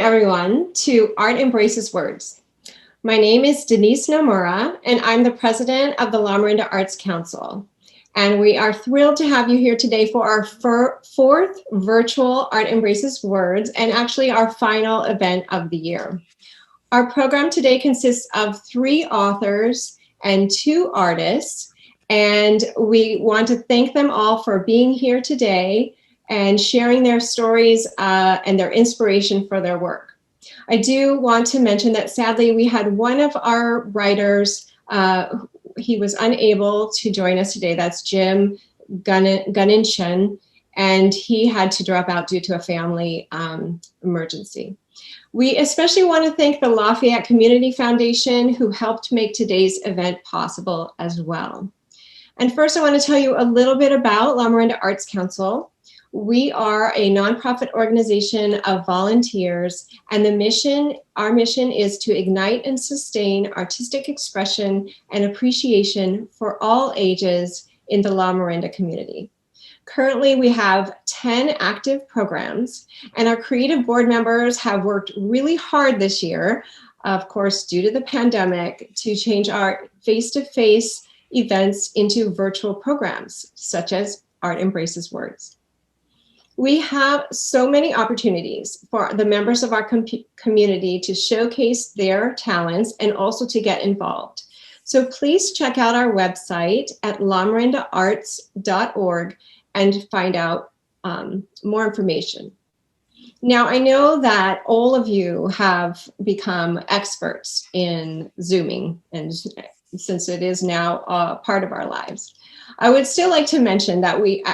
everyone, to Art Embraces Words. My name is Denise Nomura, and I'm the president of the Loma Arts Council. And we are thrilled to have you here today for our fourth virtual Art Embraces Words, and actually our final event of the year. Our program today consists of 3 authors and 2 artists, and we want to thank them all for being here today and sharing their stories and their inspiration for their work. I do want to mention that sadly we had one of our writers, he was unable to join us today. That's Jim Gunninchin, and he had to drop out due to a family emergency. We especially want to thank the Lafayette Community Foundation, who helped make today's event possible as well. And first I want to tell you a little bit about Loma Arts Council. We are a nonprofit organization of volunteers, and our mission is to ignite and sustain artistic expression and appreciation for all ages in the Loma community. Currently, we have 10 active programs, and our creative board members have worked really hard this year, of course, due to the pandemic, to change our face-to-face events into virtual programs, such as Art Embraces Words. We have so many opportunities for the members of our community to showcase their talents and also to get involved. So please check out our website at lomarendaarts.org and find out more information. Now, I know that all of you have become experts in Zooming, and since it is now part of our lives. I would still like to mention that we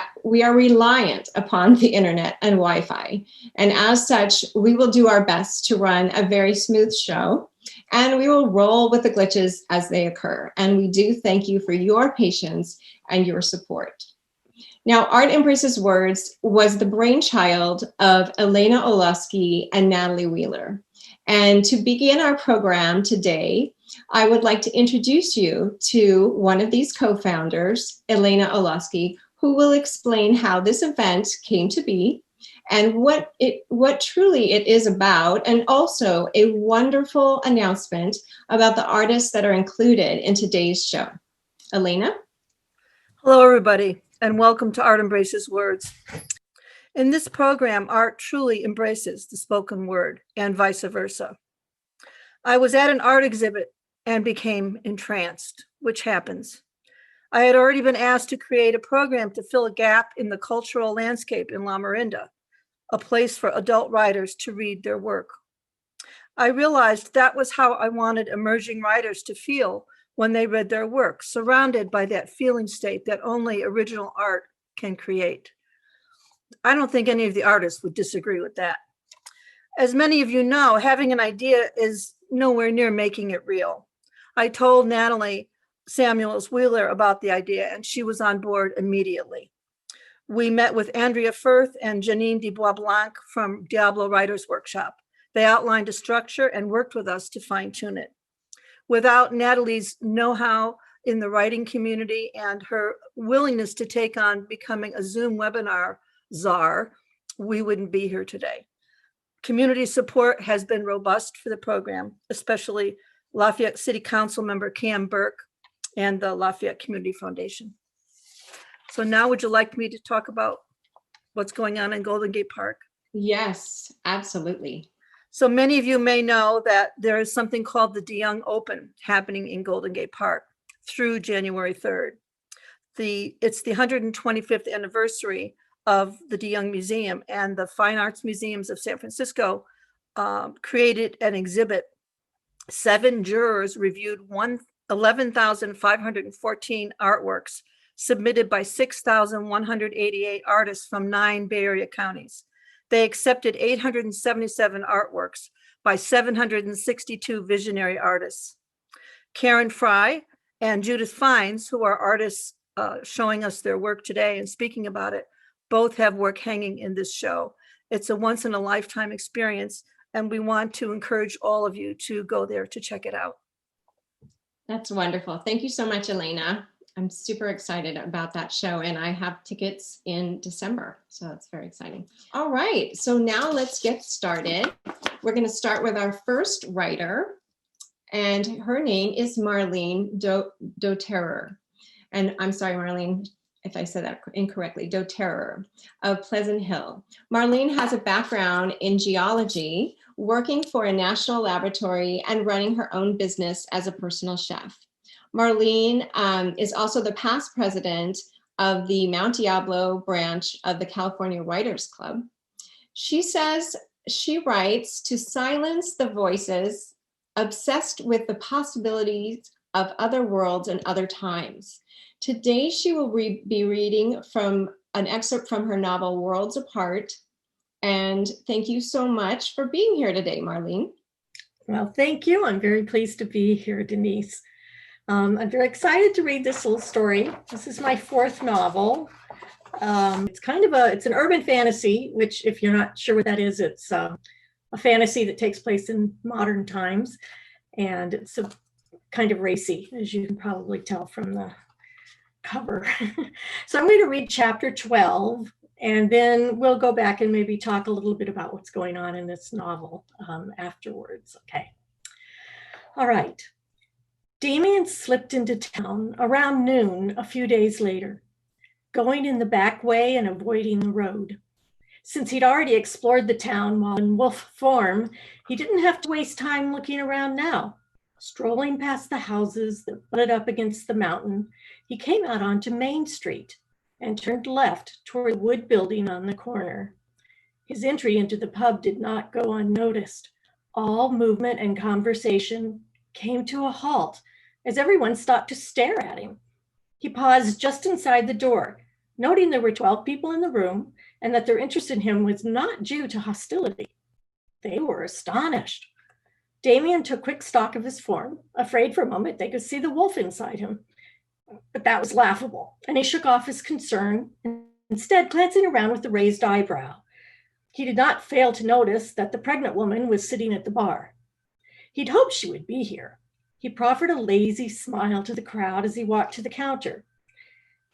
are reliant upon the internet and Wi-Fi, and as such, we will do our best to run a very smooth show, and we will roll with the glitches as they occur. And we do thank you for your patience and your support. Now, Art Embraces Words was the brainchild of Elana Olowski and Natalie Wheeler. And to begin our program today, I would like to introduce you to one of these co-founders, Elana Olowski, who will explain how this event came to be and what truly it is about, and also a wonderful announcement about the artists that are included in today's show. Elana? Hello, everybody, and welcome to Art Embraces Words. In this program, art truly embraces the spoken word and vice versa. I was at an art exhibit and became entranced, which happens. I had already been asked to create a program to fill a gap in the cultural landscape in Loma, a place for adult writers to read their work. I realized that was how I wanted emerging writers to feel when they read their work, surrounded by that feeling state that only original art can create. I don't think any of the artists would disagree with that. As many of you know, having an idea is nowhere near making it real. I told Natalie Samuels Wheeler about the idea, and she was on board immediately. We met with Andrea Firth and Janine Dubois-Blanc from Diablo Writers Workshop. They outlined a structure and worked with us to fine-tune it. Without Natalie's know-how in the writing community and her willingness to take on becoming a Zoom webinar czar, we wouldn't be here today. Community support has been robust for the program, especially Lafayette City Council member Cam Burke and the Lafayette Community Foundation. So now would you like me to talk about what's going on in Golden Gate Park? Yes, absolutely. So many of you may know that there is something called the DeYoung Open happening in Golden Gate Park through January 3rd. It's the 125th anniversary of the DeYoung Museum, and the Fine Arts Museums of San Francisco created an exhibit. 7 jurors reviewed 11,514 artworks submitted by 6,188 artists from 9 Bay Area counties. They accepted 877 artworks by 762 visionary artists. Karen Frey and Judith Feins, who are artists showing us their work today and speaking about it, both have work hanging in this show. It's a once-in-a-lifetime experience, and we want to encourage all of you to go there to check it out. That's wonderful. Thank you so much, Elana. I'm super excited about that show, and I have tickets in December, so that's very exciting. All right, so now let's get started. We're going to start with our first writer, and her name is Marlene Dotterer. And I'm sorry, Marlene, if I said that incorrectly, Dotterer of Pleasant Hill. Marlene has a background in geology, working for a national laboratory and running her own business as a personal chef. Marlene is also the past president of the Mount Diablo branch of the California Writers Club. She says she writes to silence the voices obsessed with the possibilities of other worlds and other times. Today, she will be reading from an excerpt from her novel, Worlds Apart. And thank you so much for being here today, Marlene. Well, thank you. I'm very pleased to be here, Denise. I'm very excited to read this little story. This is my fourth novel. It's an urban fantasy, which if you're not sure what that is, it's a fantasy that takes place in modern times. And it's a kind of racy, as you can probably tell from the cover. So I'm going to read chapter 12, and then we'll go back and maybe talk a little bit about what's going on in this novel afterwards. Okay. All right. Damien slipped into town around noon a few days later, going in the back way and avoiding the road. Since he'd already explored the town while in wolf form, he didn't have to waste time looking around now. Strolling past the houses that butted up against the mountain, he came out onto Main Street and turned left toward the wood building on the corner. His entry into the pub did not go unnoticed. All movement and conversation came to a halt as everyone stopped to stare at him. He paused just inside the door, noting there were 12 people in the room and that their interest in him was not due to hostility. They were astonished. Damien took quick stock of his form, afraid for a moment they could see the wolf inside him. But that was laughable, and he shook off his concern, instead glancing around with a raised eyebrow. He did not fail to notice that the pregnant woman was sitting at the bar. He'd hoped she would be here. He proffered a lazy smile to the crowd as he walked to the counter.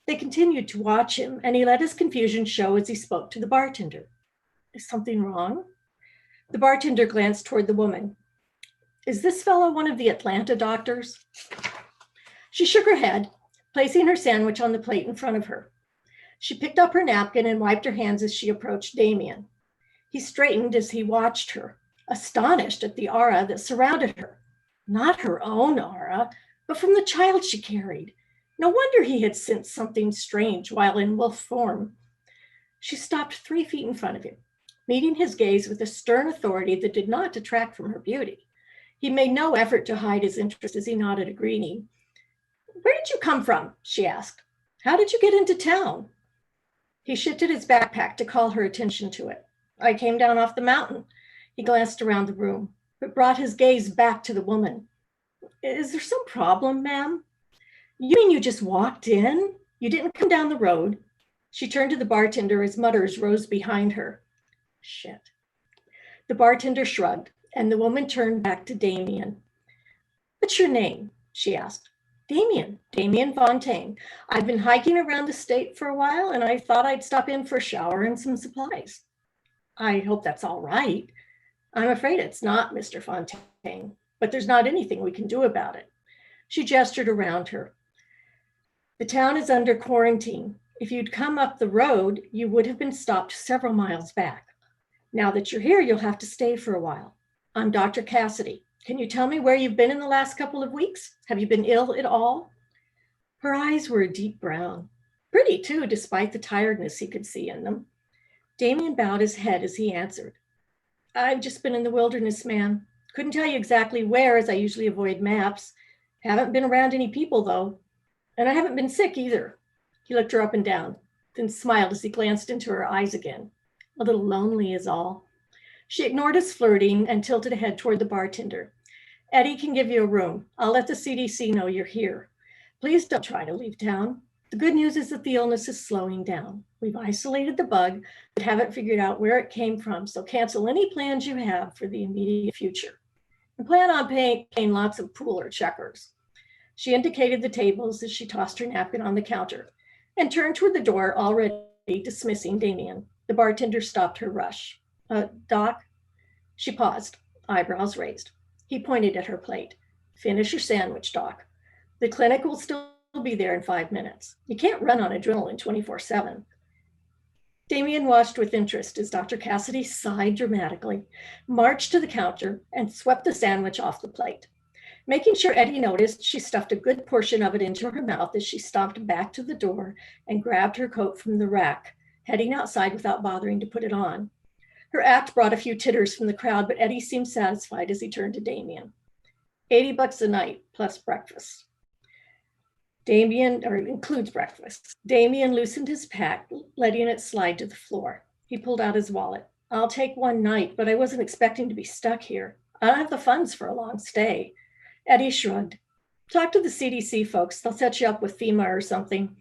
They continued to watch him, and he let his confusion show as he spoke to the bartender. Is something wrong? The bartender glanced toward the woman. Is this fellow one of the Atlanta doctors? She shook her head, placing her sandwich on the plate in front of her. She picked up her napkin and wiped her hands as she approached Damien. He straightened as he watched her, astonished at the aura that surrounded her. Not her own aura, but from the child she carried. No wonder he had sensed something strange while in wolf form. She stopped 3 feet in front of him, meeting his gaze with a stern authority that did not detract from her beauty. He made no effort to hide his interest as he nodded a greeting. Where did you come from? She asked. How did you get into town? He shifted his backpack to call her attention to it. I came down off the mountain. He glanced around the room, but brought his gaze back to the woman. Is there some problem, ma'am? You mean you just walked in? You didn't come down the road? She turned to the bartender as mutters rose behind her. Shit. The bartender shrugged, and the woman turned back to Damien. What's your name? She asked. Damien Fontaine. I've been hiking around the state for a while, and I thought I'd stop in for a shower and some supplies. I hope that's all right. I'm afraid it's not, Mr. Fontaine, but there's not anything we can do about it. She gestured around her. The town is under quarantine. If you'd come up the road, you would have been stopped several miles back. Now that you're here, you'll have to stay for a while. I'm Dr. Cassidy. Can you tell me where you've been in the last couple of weeks? Have you been ill at all? Her eyes were a deep brown. Pretty too, despite the tiredness he could see in them. Damien bowed his head as he answered. I've just been in the wilderness, ma'am. Couldn't tell you exactly where, as I usually avoid maps. Haven't been around any people, though. And I haven't been sick either. He looked her up and down, then smiled as he glanced into her eyes again. A little lonely is all. She ignored his flirting and tilted ahead toward the bartender. Eddie can give you a room. I'll let the CDC know you're here. Please don't try to leave town. The good news is that the illness is slowing down. We've isolated the bug, but haven't figured out where it came from, so cancel any plans you have for the immediate future. And plan on playing lots of pool or checkers. She indicated the tables as she tossed her napkin on the counter and turned toward the door, already dismissing Damien. The bartender stopped her rush. Doc? She paused, eyebrows raised. He pointed at her plate. Finish your sandwich, Doc. The clinic will still be there in 5 minutes. You can't run on adrenaline 24/7. Damien watched with interest as Dr. Cassidy sighed dramatically, marched to the counter, and swept the sandwich off the plate. Making sure Eddie noticed, she stuffed a good portion of it into her mouth as she stomped back to the door and grabbed her coat from the rack, heading outside without bothering to put it on. Her act brought a few titters from the crowd, but Eddie seemed satisfied as he turned to Damien. $80 a night plus breakfast. Includes breakfast. Damien loosened his pack, letting it slide to the floor. He pulled out his wallet. I'll take one night, but I wasn't expecting to be stuck here. I don't have the funds for a long stay. Eddie shrugged. Talk to the CDC folks. They'll set you up with FEMA or something.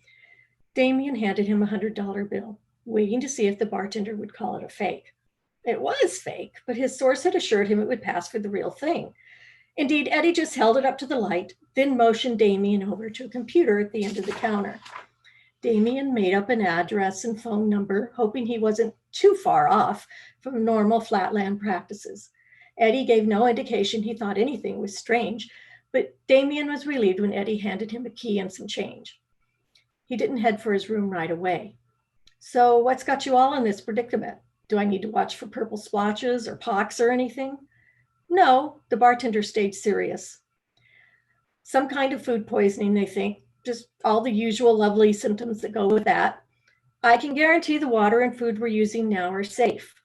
Damien handed him a $100 bill, waiting to see if the bartender would call it a fake. It was fake, but his source had assured him it would pass for the real thing. Indeed, Eddie just held it up to the light, then motioned Damien over to a computer at the end of the counter. Damien made up an address and phone number, hoping he wasn't too far off from normal flatland practices. Eddie gave no indication he thought anything was strange, but Damien was relieved when Eddie handed him a key and some change. He didn't head for his room right away. So what's got you all in this predicament? Do I need to watch for purple splotches or pox or anything? No, the bartender stayed serious. Some kind of food poisoning, they think, just all the usual lovely symptoms that go with that. I can guarantee the water and food we're using now are safe.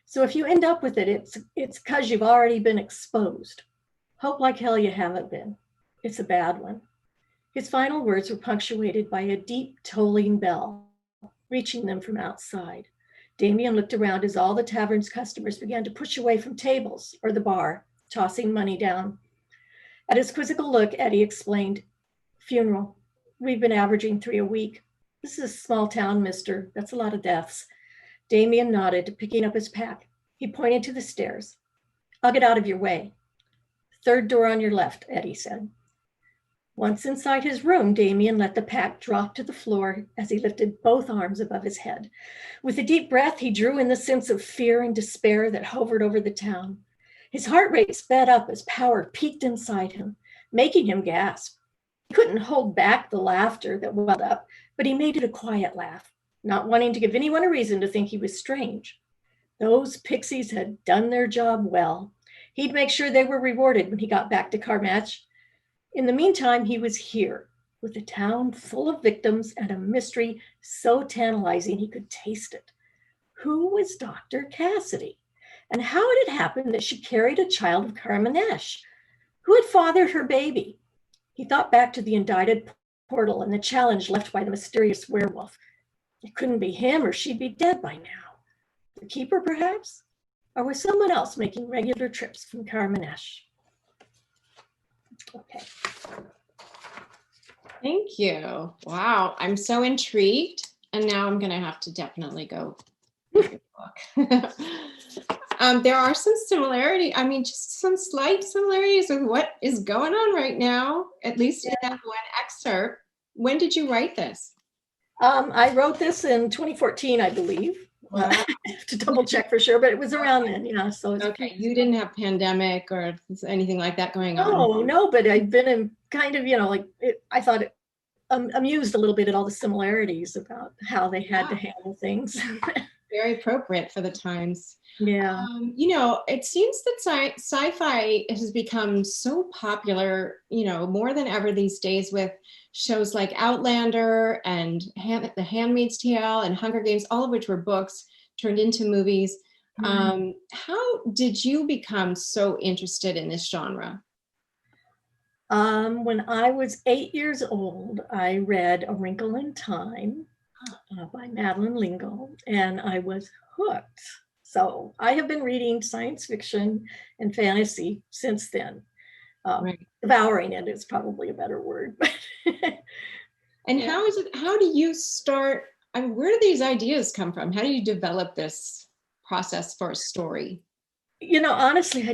So if you end up with it, it's because you've already been exposed. Hope like hell you haven't been. It's a bad one. His final words were punctuated by a deep tolling bell, reaching them from outside. Damien looked around as all the tavern's customers began to push away from tables or the bar, tossing money down. At his quizzical look, Eddie explained, funeral. We've been averaging 3 a week. This is a small town, mister. That's a lot of deaths. Damien nodded, picking up his pack. He pointed to the stairs. I'll get out of your way. Third door on your left, Eddie said. Once inside his room, Damien let the pack drop to the floor as he lifted both arms above his head. With a deep breath, he drew in the sense of fear and despair that hovered over the town. His heart rate sped up as power peaked inside him, making him gasp. He couldn't hold back the laughter that welled up, but he made it a quiet laugh, not wanting to give anyone a reason to think he was strange. Those pixies had done their job well. He'd make sure they were rewarded when he got back to Carmatch. In the meantime, he was here with a town full of victims and a mystery so tantalizing he could taste it. Who was Dr. Cassidy? And how had it happened that she carried a child of Carmanesh? Who had fathered her baby? He thought back to the indicted portal and the challenge left by the mysterious werewolf. It couldn't be him or she'd be dead by now. The keeper, perhaps? Or was someone else making regular trips from Carmanesh? Okay. Thank you. Wow, I'm so intrigued. And now I'm going to have to definitely go read the book. There are some similarity. I mean, just some slight similarities with what is going on right now, at least in that one excerpt. When did you write this? I wrote this in 2014, I believe. Wow. I have to double check for sure, but it was around then, yeah. So it's Okay, you didn't have pandemic or anything like that going on? No, but I've been in kind of, I thought it amused a little bit at all the similarities about how they had to handle things. Very appropriate for the times. Yeah. It seems that sci-fi has become so popular, more than ever these days, with shows like Outlander and The Handmaid's Tale and Hunger Games, all of which were books turned into movies. Mm-hmm. How did you become so interested in this genre? When I was 8 years old, I read A Wrinkle in Time by Madeleine L'Engle, and I was hooked. So I have been reading science fiction and fantasy since then. Right. Devouring it is probably a better word. And how do you start, where do these ideas come from? How do you develop this process for a story? Honestly,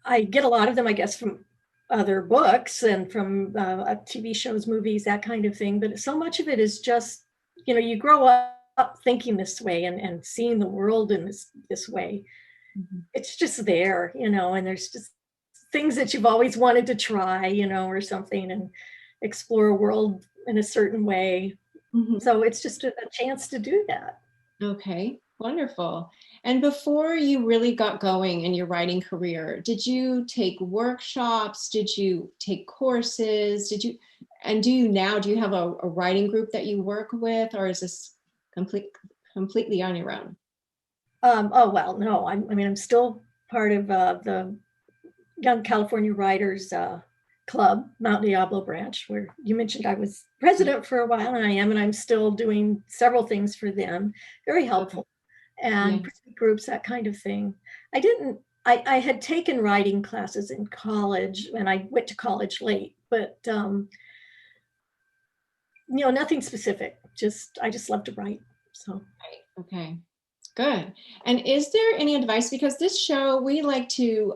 I get a lot of them, I guess, from other books and from TV shows, movies, that kind of thing. But so much of it is just, you grow up thinking this way and seeing the world in this way. Mm-hmm. It's just there, and there's just things that you've always wanted to try, or something, and explore a world in a certain way. Mm-hmm. So it's just a chance to do that. Okay, wonderful. And before you really got going in your writing career, did you take workshops? Did you take courses? Do you have a writing group that you work with, or is this completely on your own? Oh, well, no, I'm still part of the Young California Writers Club, Mount Diablo branch, where you mentioned I was president for a while, and I'm still doing several things for them. Very helpful. And yes. Groups, that kind of thing. I had taken writing classes in college, and I went to college late, but nothing specific. I just love to write. So. Right. Okay. Good. And is there any advice, because this show, we like to,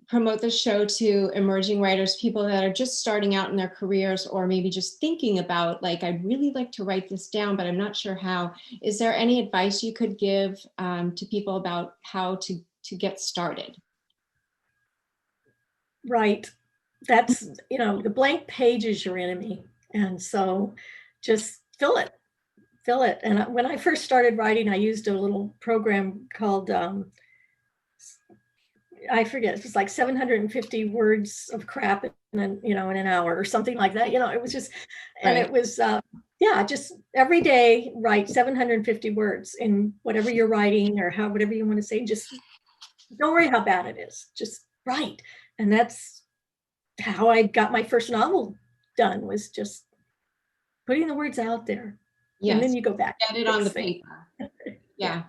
promote the show to emerging writers, people that are just starting out in their careers, or maybe just thinking about, like, I'd really like to write this down, but I'm not sure how. Is there any advice you could give to people about how to get started? Right. That's, the blank page is your enemy. And so just fill it. And when I first started writing, I used a little program called, I forget, it was like 750 words of crap in an hour or something like that. It was just, and It was, just every day write 750 words in whatever you're writing, or whatever you want to say. Just don't worry how bad it is. Just write. And that's how I got my first novel done, was just putting the words out there. Yes. And then you go back. Get it on the paper. Yeah.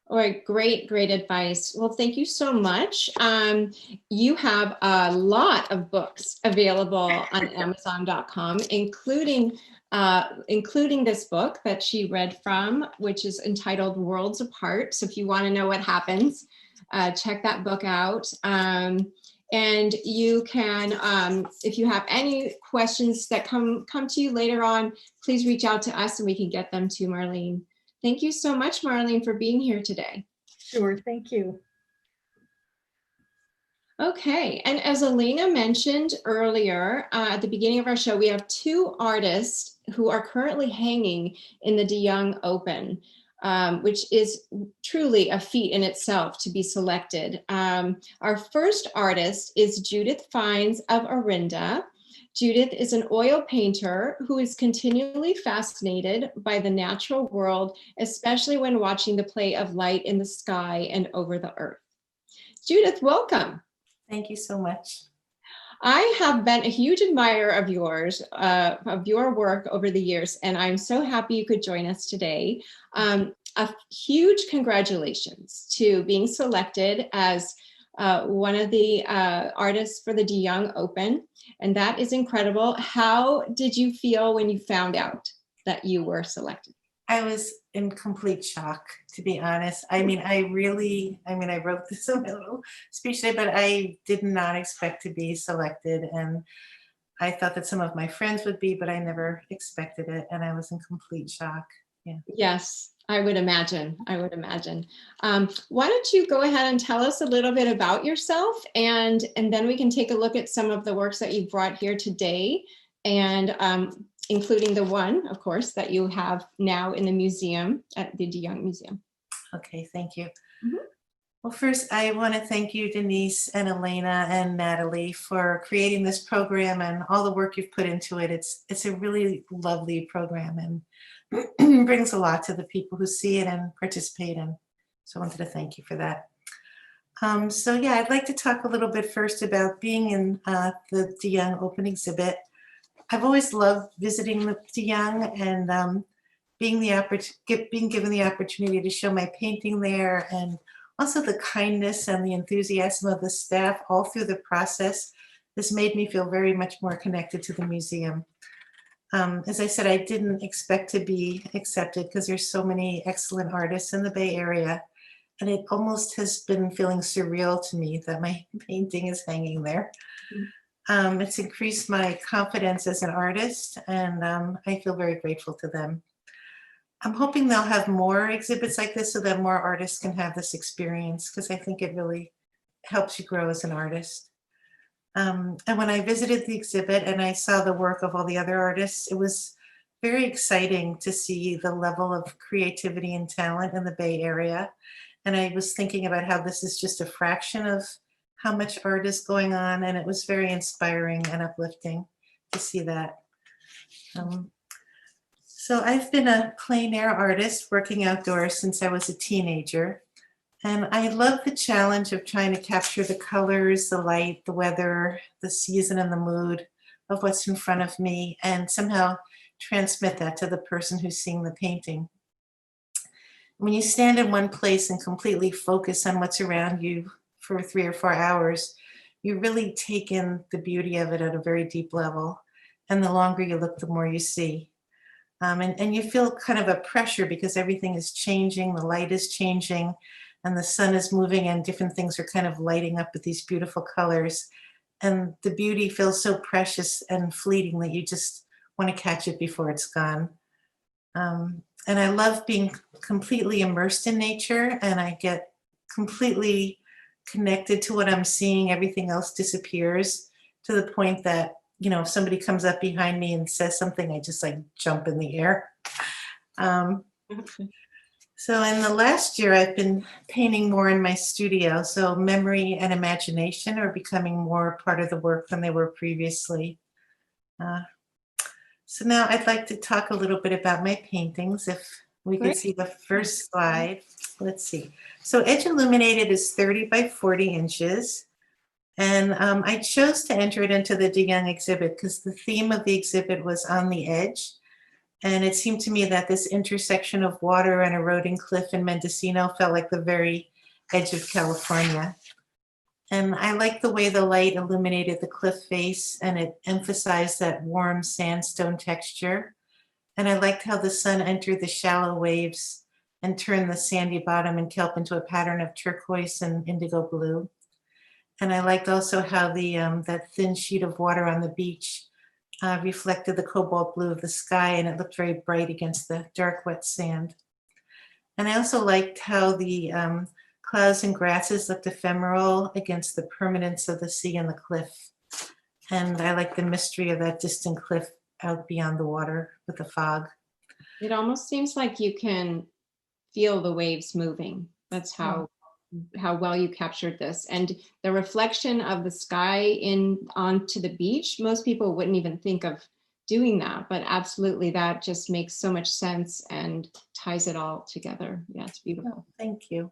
All right, great advice. Well, thank you so much. You have a lot of books available on Amazon.com, including this book that she read from, which is entitled Worlds Apart. So if you want to know what happens, check that book out. And you can, if you have any questions that come to you later on, please reach out to us and we can get them to Marlene. Thank you so much, Marlene, for being here today. Sure, thank you. Okay, and as Elana mentioned earlier, at the beginning of our show, we have two artists who are currently hanging in the DeYoung Open, which is truly a feat in itself to be selected. Our first artist is Judith Feins of Orinda. Judith is an oil painter who is continually fascinated by the natural world, especially when watching the play of light in the sky and over the earth. Judith, welcome. Thank you so much. I have been a huge admirer of yours, of your work over the years, and I'm so happy you could join us today. A huge congratulations to being selected as one of the artists for the DeYoung Open, and that is incredible. How did you feel when you found out that you were selected? I was in complete shock, to be honest. I wrote this in my little speech today, but I did not expect to be selected, and I thought that some of my friends would be, but I never expected it, and I was in complete shock. Yeah. Yes. I would imagine. Why don't you go ahead and tell us a little bit about yourself, and then we can take a look at some of the works that you brought here today, and including the one, of course, that you have now in the museum, at the DeYoung Museum. Okay, thank you. Mm-hmm. Well, first, I want to thank you, Denise and Elana and Natalie, for creating this program and all the work you've put into it. It's a really lovely program, and brings a lot to the people who see it and participate in. So I wanted to thank you for that. I'd like to talk a little bit first about being in the DeYoung Open exhibit. I've always loved visiting the DeYoung and being given the opportunity to show my painting there, and also the kindness and the enthusiasm of the staff all through the process. This made me feel very much more connected to the museum. As I said, I didn't expect to be accepted because there's so many excellent artists in the Bay Area. And it almost has been feeling surreal to me that my painting is hanging there. It's increased my confidence as an artist, and I feel very grateful to them. I'm hoping they'll have more exhibits like this so that more artists can have this experience, because I think it really helps you grow as an artist. And when I visited the exhibit and I saw the work of all the other artists, it was very exciting to see the level of creativity and talent in the Bay Area. And I was thinking about how this is just a fraction of how much art is going on. And it was very inspiring and uplifting to see that. So I've been a plein air artist working outdoors since I was a teenager. And I love the challenge of trying to capture the colors, the light, the weather, the season, and the mood of what's in front of me, and somehow transmit that to the person who's seeing the painting. When you stand in one place and completely focus on what's around you for 3 or 4 hours, you really take in the beauty of it at a very deep level. And the longer you look, the more you see. And you feel kind of a pressure because everything is changing, the light is changing, and the sun is moving, and different things are kind of lighting up with these beautiful colors. And the beauty feels so precious and fleeting that you just want to catch it before it's gone. And I love being completely immersed in nature, and I get completely connected to what I'm seeing. Everything else disappears to the point that, you know, if somebody comes up behind me and says something, I just like jump in the air. So in the last year, I've been painting more in my studio. So memory and imagination are becoming more part of the work than they were previously. So now I'd like to talk a little bit about my paintings. If we could see the first slide. Let's see. So Edge Illuminated is 30 by 40 inches. And I chose to enter it into the DeYoung exhibit because the theme of the exhibit was on the edge. And it seemed to me that this intersection of water and eroding cliff in Mendocino felt like the very edge of California. And I liked the way the light illuminated the cliff face, and it emphasized that warm sandstone texture. And I liked how the sun entered the shallow waves and turned the sandy bottom and kelp into a pattern of turquoise and indigo blue. And I liked also how the that thin sheet of water on the beach reflected the cobalt blue of the sky, and it looked very bright against the dark, wet sand. And I also liked how the clouds and grasses looked ephemeral against the permanence of the sea and the cliff. And I liked the mystery of that distant cliff out beyond the water with the fog. It almost seems like you can feel the waves moving. That's how well you captured this. And the reflection of the sky onto the beach, most people wouldn't even think of doing that, but absolutely that just makes so much sense and ties it all together. Yeah, it's beautiful. Oh, thank you.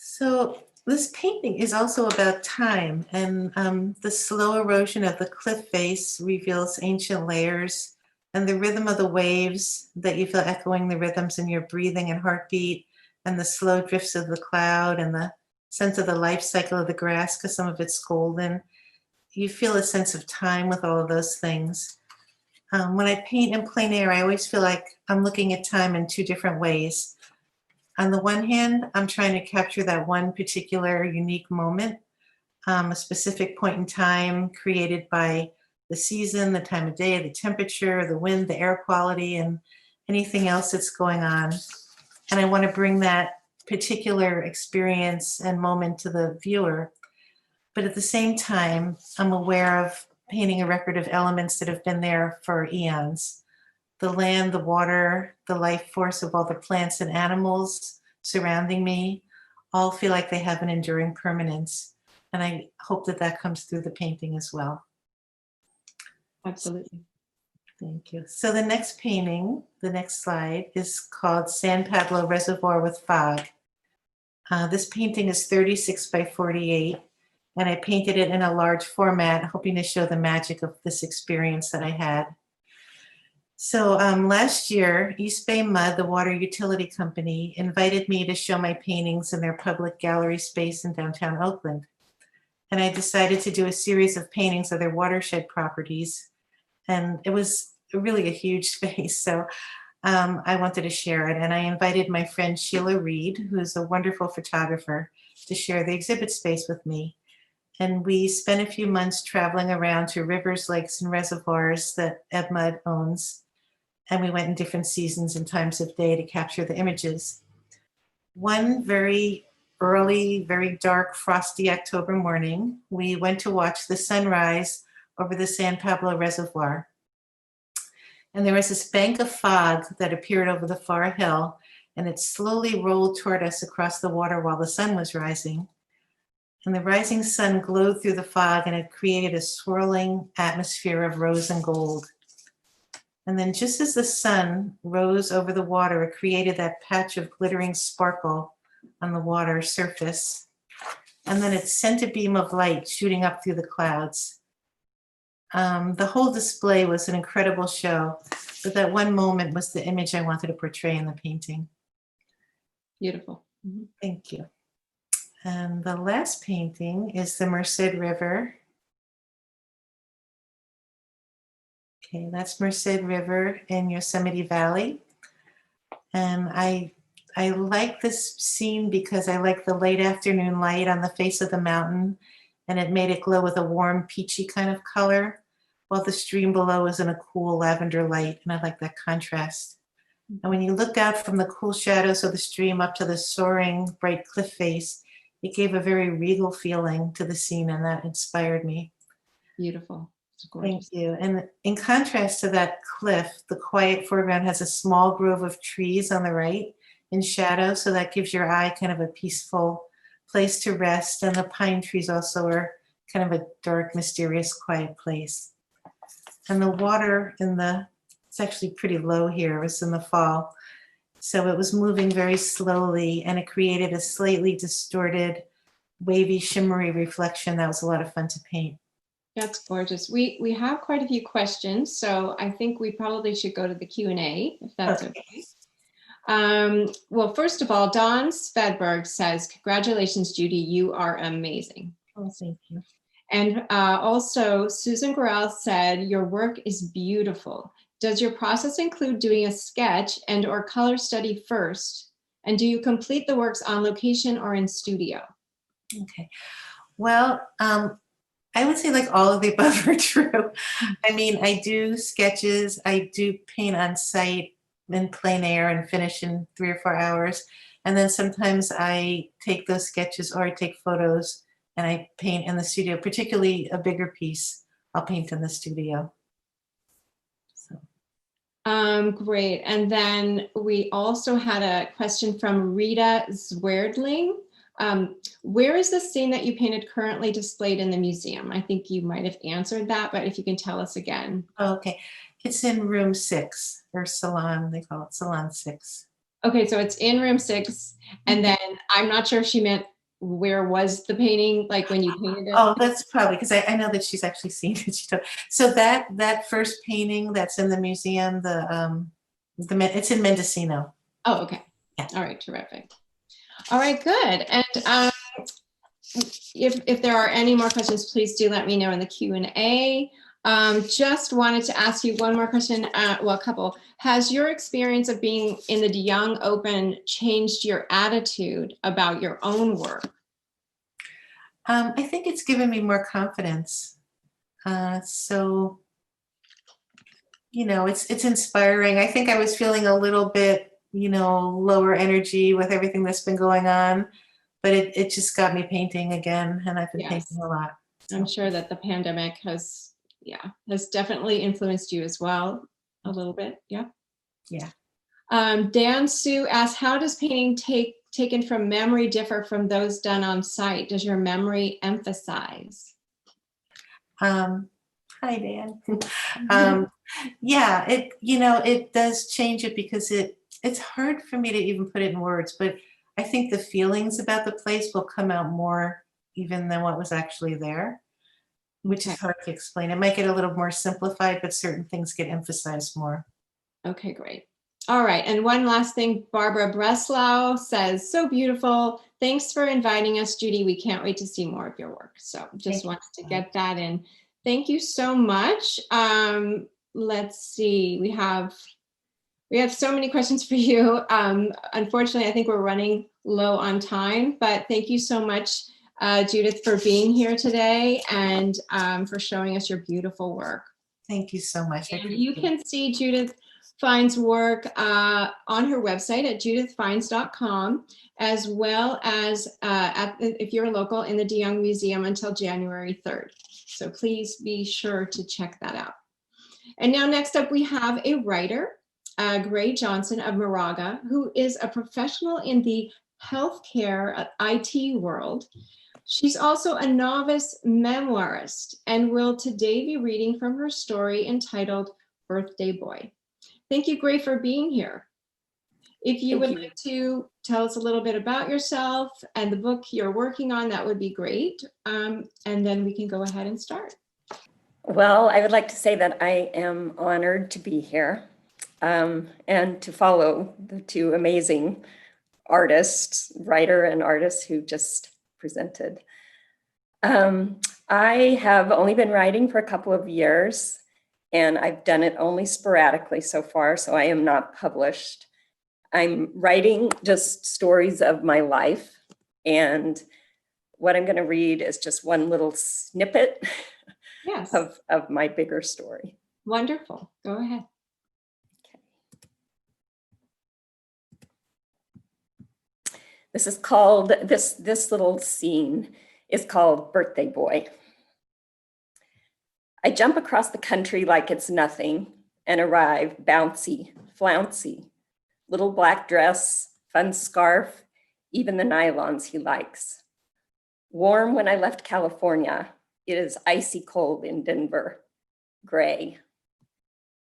So this painting is also about time, and the slow erosion of the cliff face reveals ancient layers, and the rhythm of the waves that you feel echoing the rhythms in your breathing and heartbeat, and the slow drifts of the cloud, and the sense of the life cycle of the grass because some of it's golden. You feel a sense of time with all of those things. When I paint in plein air, I always feel like I'm looking at time in 2 different ways. On the one hand, I'm trying to capture that one particular unique moment, a specific point in time created by the season, the time of day, the temperature, the wind, the air quality, and anything else that's going on. And I want to bring that particular experience and moment to the viewer. But at the same time, I'm aware of painting a record of elements that have been there for eons. The land, the water, the life force of all the plants and animals surrounding me all feel like they have an enduring permanence. And I hope that that comes through the painting as well. Absolutely. Thank you. So the next painting, the next slide, is called San Pablo Reservoir with Fog. This painting is 36 by 48, and I painted it in a large format, hoping to show the magic of this experience that I had. So last year, East Bay Mud, the water utility company, invited me to show my paintings in their public gallery space in downtown Oakland. And I decided to do a series of paintings of their watershed properties. And it was really a huge space. So I wanted to share it. And I invited my friend Sheila Reed, who's a wonderful photographer, to share the exhibit space with me. And we spent a few months traveling around to rivers, lakes, and reservoirs that Ebmud owns. And we went in different seasons and times of day to capture the images. One very early, very dark, frosty October morning, we went to watch the sunrise over the San Pablo Reservoir. And there was this bank of fog that appeared over the far hill, and it slowly rolled toward us across the water while the sun was rising. And the rising sun glowed through the fog, and it created a swirling atmosphere of rose and gold. And then just as the sun rose over the water, it created that patch of glittering sparkle on the water surface. And then it sent a beam of light shooting up through the clouds. The whole display was an incredible show, but that one moment was the image I wanted to portray in the painting. Beautiful. Thank you. And the last painting is the Merced River. Okay, that's Merced River in Yosemite Valley. And I like this scene because I like the late afternoon light on the face of the mountain, and it made it glow with a warm peachy kind of color, while the stream below is in a cool lavender light, and I like that contrast. And when you look out from the cool shadows of the stream up to the soaring bright cliff face, it gave a very regal feeling to the scene, and that inspired me. Beautiful. It's Thank gorgeous. you. And in contrast to that cliff, the quiet foreground has a small grove of trees on the right in shadow, so that gives your eye kind of a peaceful place to rest. And the pine trees also are kind of a dark, mysterious, quiet place. And the water it's actually pretty low here, it was in the fall. So it was moving very slowly, and it created a slightly distorted, wavy, shimmery reflection that was a lot of fun to paint. That's gorgeous. We have quite a few questions, so I think we probably should go to the Q&A, if that's okay. Well, first of all, Dawn Svedberg says, congratulations, Judy, you are amazing. Oh, thank you. And also, Susan Gorel said, your work is beautiful. Does your process include doing a sketch and or color study first? And do you complete the works on location or in studio? Okay. Well, I would say like all of the above are true. I mean, I do sketches, I do paint on site in plein air and finish in 3 or 4 hours. And then sometimes I take those sketches or I take photos and I paint in the studio, particularly a bigger piece, I'll paint in the studio. So. Great. And then we also had a question from Rita Zwerdling. Where is the scene that you painted currently displayed in the museum? I think you might have answered that, but if you can tell us again. Okay, it's in room 6, or salon, they call it salon 6. Okay, so it's in room 6, and then I'm not sure if she meant where was the painting, like when you painted it? Oh, that's probably, because I know that she's actually seen it. So that first painting that's in the museum, it's in Mendocino. Oh, okay. Yeah. All right, terrific. All right, good. And if there are any more questions, please do let me know in the Q&A. Just wanted to ask you one more question, well, a couple. Has your experience of being in the De Young Open changed your attitude about your own work? I think it's given me more confidence. So, you know, it's inspiring. I think I was feeling a little bit, you know, lower energy with everything that's been going on, but it just got me painting again, and I've been painting a lot. So. I'm sure that the pandemic has definitely influenced you as well a little bit. Yeah. Yeah. Dan Sue asks, how does painting taken from memory differ from those done on site? Does your memory emphasize? Hi, Dan. Yeah, it does change it because it's hard for me to even put it in words, but I think the feelings about the place will come out more even than what was actually there, which is hard to explain. It might get a little more simplified, but certain things get emphasized more. Okay, great. All right, and one last thing, Barbara Breslau says, so beautiful. Thanks for inviting us, Judy. We can't wait to see more of your work. So just wanted to get that in. Thank you so much. Let's see, we have We have so many questions for you. Unfortunately, I think we're running low on time, but thank you so much, Judith, for being here today and for showing us your beautiful work. Thank you so much. And you can see Judith Feins' work on her website at judithfeins.com, as well as if you're local in the de Young Museum until January 3rd. So please be sure to check that out. And now next up, we have a writer, Gray Johnson of Moraga, who is a professional in the healthcare IT world. She's also a novice memoirist and will today be reading from her story entitled Birthday Boy. Thank you, Gray, for being here. If you would like to tell us a little bit about yourself and the book you're working on, that would be great. And then we can go ahead and start. Well, I would like to say that I am honored to be here and to follow the two amazing artists, writer and artist who just presented. I have only been writing for a couple of years, and I've done it only sporadically so far, so I am not published. I'm writing just stories of my life, and what I'm going to read is just one little snippet Yes. of my bigger story. Wonderful. Go ahead. This is called, this little scene is called Birthday Boy. I jump across the country like it's nothing and arrive bouncy, flouncy, little black dress, fun scarf, even the nylons he likes. Warm when I left California, it is icy cold in Denver, gray.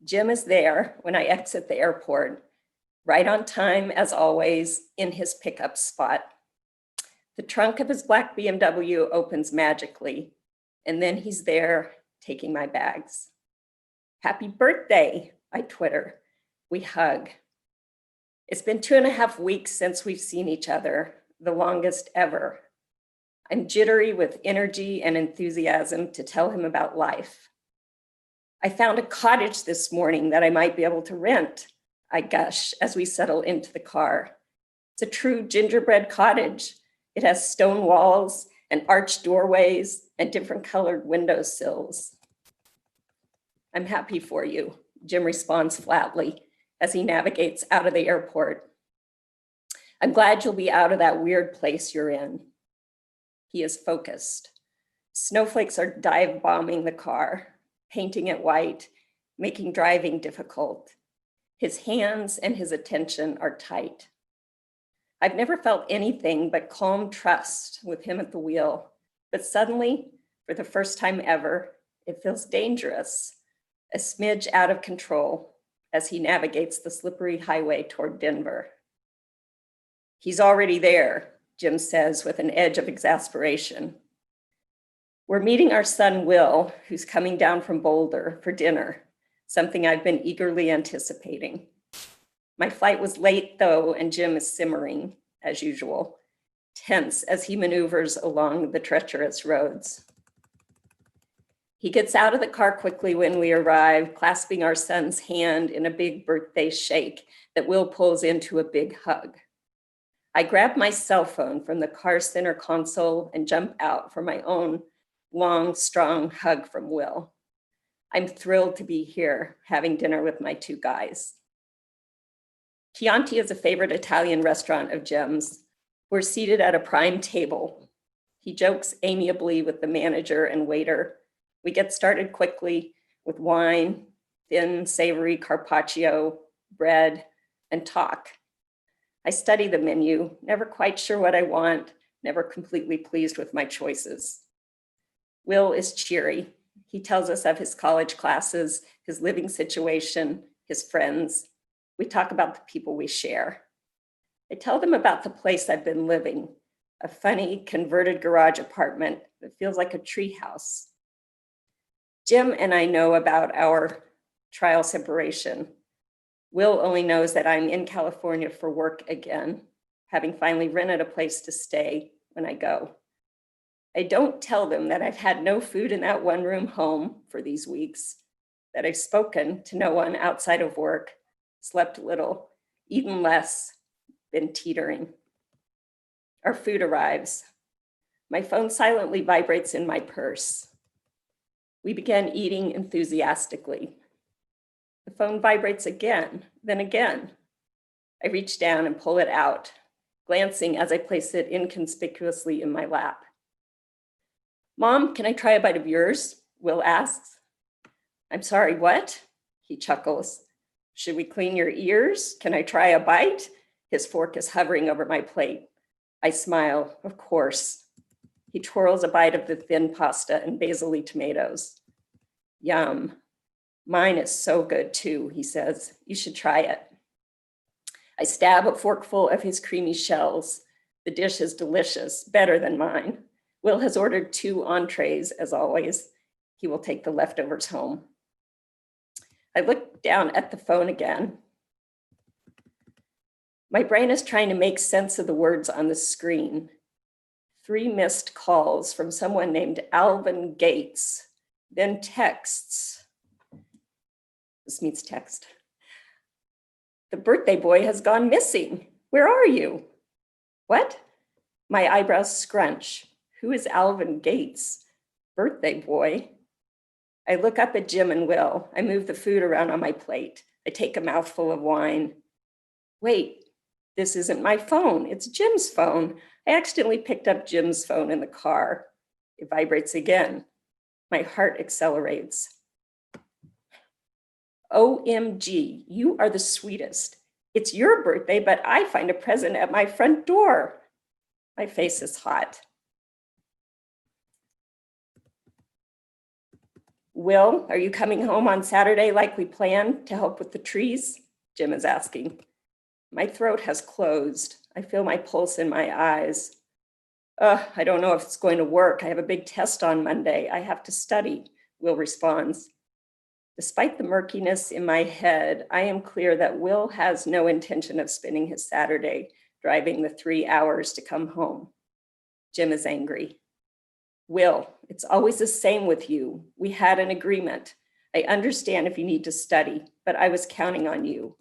Jim is there when I exit the airport, right on time as always in his pickup spot. The trunk of his black BMW opens magically, and then he's there taking my bags. Happy birthday, I twitter. We hug. It's been 2.5 weeks since we've seen each other, the longest ever. I'm jittery with energy and enthusiasm to tell him about life. I found a cottage this morning that I might be able to rent, I gush as we settle into the car. It's a true gingerbread cottage. It has stone walls and arched doorways and different colored windowsills. I'm happy for you, Jim responds flatly as he navigates out of the airport. I'm glad you'll be out of that weird place you're in. He is focused. Snowflakes are dive bombing the car, painting it white, making driving difficult. His hands and his attention are tight. I've never felt anything but calm trust with him at the wheel, but suddenly, for the first time ever, it feels dangerous, a smidge out of control as he navigates the slippery highway toward Denver. He's already there, Jim says with an edge of exasperation. We're meeting our son, Will, who's coming down from Boulder for dinner, something I've been eagerly anticipating. My flight was late though, and Jim is simmering as usual, tense as he maneuvers along the treacherous roads. He gets out of the car quickly when we arrive, clasping our son's hand in a big birthday shake that Will pulls into a big hug. I grab my cell phone from the car center console and jump out for my own long, strong hug from Will. I'm thrilled to be here having dinner with my two guys. Chianti is a favorite Italian restaurant of Jim's. We're seated at a prime table. He jokes amiably with the manager and waiter. We get started quickly with wine, thin, savory carpaccio, bread, and talk. I study the menu, never quite sure what I want, never completely pleased with my choices. Will is cheery. He tells us of his college classes, his living situation, his friends. We talk about the people we share. I tell them about the place I've been living, a funny converted garage apartment that feels like a treehouse. Jim and I know about our trial separation. Will only knows that I'm in California for work again, having finally rented a place to stay when I go. I don't tell them that I've had no food in that one-room home for these weeks, that I've spoken to no one outside of work, slept little, eaten less, been teetering. Our food arrives. My phone silently vibrates in my purse. We begin eating enthusiastically. The phone vibrates again, then again. I reach down and pull it out, glancing as I place it inconspicuously in my lap. Mom, can I try a bite of yours? Will asks. I'm sorry, what? He chuckles. Should we clean your ears? Can I try a bite? His fork is hovering over my plate. I smile, of course. He twirls a bite of the thin pasta and basil-y tomatoes. Yum. Mine is so good too, he says. You should try it. I stab a forkful of his creamy shells. The dish is delicious, better than mine. Will has ordered 2 entrees, as always. He will take the leftovers home. I look down at the phone again. My brain is trying to make sense of the words on the screen. 3 missed calls from someone named Alvin Gates, then texts. This means text. The birthday boy has gone missing. Where are you? What? My eyebrows scrunch. Who is Alvin Gates? Birthday boy. I look up at Jim and Will. I move the food around on my plate. I take a mouthful of wine. Wait, this isn't my phone. It's Jim's phone. I accidentally picked up Jim's phone in the car. It vibrates again. My heart accelerates. OMG, you are the sweetest. It's your birthday, but I find a present at my front door. My face is hot. Will, are you coming home on Saturday like we planned to help with the trees? Jim is asking. My throat has closed. I feel my pulse in my eyes. I don't know if it's going to work. I have a big test on Monday. I have to study, Will responds. Despite the murkiness in my head, I am clear that Will has no intention of spending his Saturday driving the 3 hours to come home. Jim is angry. Will, it's always the same with you. We had an agreement. I understand if you need to study, but I was counting on you.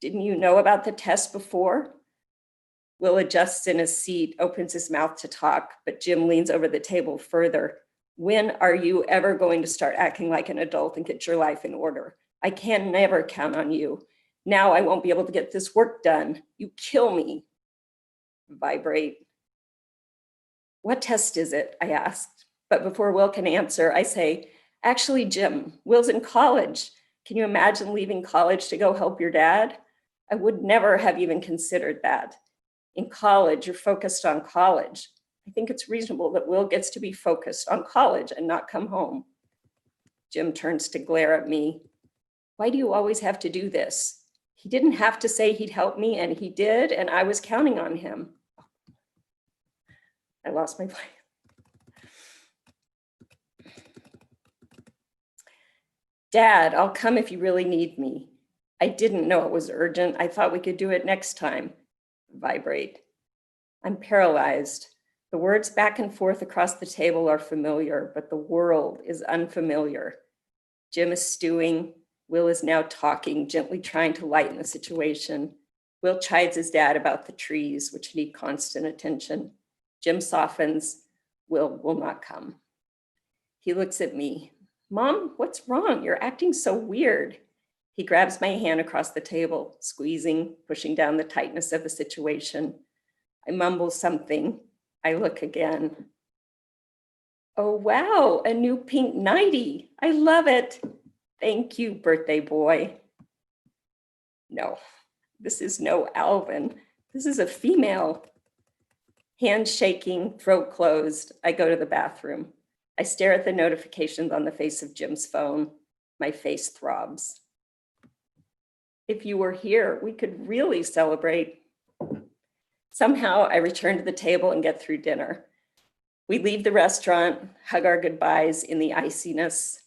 Didn't you know about the test before? Will adjusts in his seat, opens his mouth to talk, but Jim leans over the table further. When are you ever going to start acting like an adult and get your life in order? I can never count on you. Now I won't be able to get this work done. You kill me. Vibrate. What test is it? I asked. But before Will can answer, I say, actually, Jim, Will's in college. Can you imagine leaving college to go help your dad? I would never have even considered that. In college, you're focused on college. I think it's reasonable that Will gets to be focused on college and not come home. Jim turns to glare at me. Why do you always have to do this? He didn't have to say he'd help me, and he did, and I was counting on him. I lost my place. Dad, I'll come if you really need me. I didn't know it was urgent. I thought we could do it next time. Vibrate. I'm paralyzed. The words back and forth across the table are familiar, but the world is unfamiliar. Jim is stewing. Will is now talking, gently trying to lighten the situation. Will chides his dad about the trees, which need constant attention. Jim softens. Will not come. He looks at me. Mom, what's wrong? You're acting so weird. He grabs my hand across the table, squeezing, pushing down the tightness of the situation. I mumble something. I look again. Oh, wow, a new pink nightie. I love it. Thank you, birthday boy. No, this is no Alvin. This is a female. Hands shaking, throat closed. I go to the bathroom. I stare at the notifications on the face of Jim's phone. My face throbs. If you were here, we could really celebrate. Somehow I return to the table and get through dinner. We leave the restaurant, hug our goodbyes in the iciness.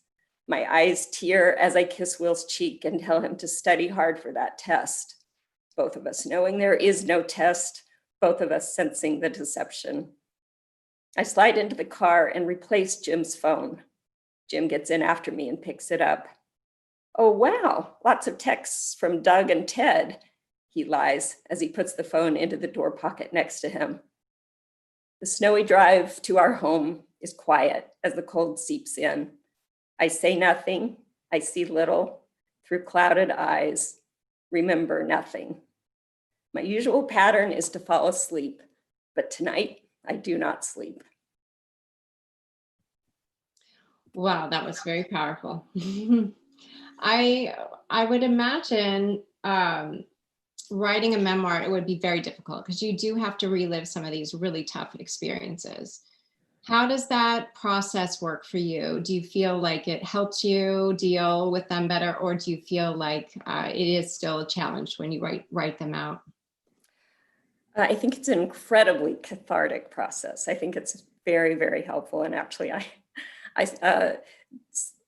My eyes tear as I kiss Will's cheek and tell him to study hard for that test. Both of us knowing there is no test, both of us sensing the deception. I slide into the car and replace Jim's phone. Jim gets in after me and picks it up. Oh, wow, lots of texts from Doug and Ted, he lies as he puts the phone into the door pocket next to him. The snowy drive to our home is quiet as the cold seeps in. I say nothing, I see little, through clouded eyes, remember nothing. My usual pattern is to fall asleep, but tonight I do not sleep. Wow, that was very powerful. I would imagine writing a memoir, it would be very difficult because you do have to relive some of these really tough experiences. How does that process work for you? Do you feel like it helps you deal with them better, or do you feel like it is still a challenge when you write them out? I think it's an incredibly cathartic process. I think it's very, very helpful. And actually, I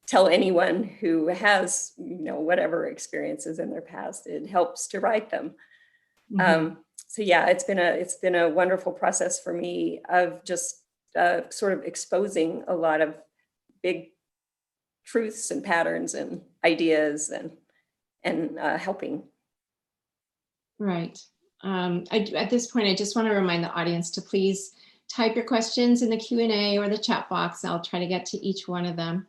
tell anyone who has, whatever experiences in their past, it helps to write them. Mm-hmm. So yeah, it's been a wonderful process for me of just sort of exposing a lot of big truths and patterns and ideas and helping. Right. At this point, I just want to remind the audience to please type your questions in the Q&A or the chat box. I'll try to get to each one of them.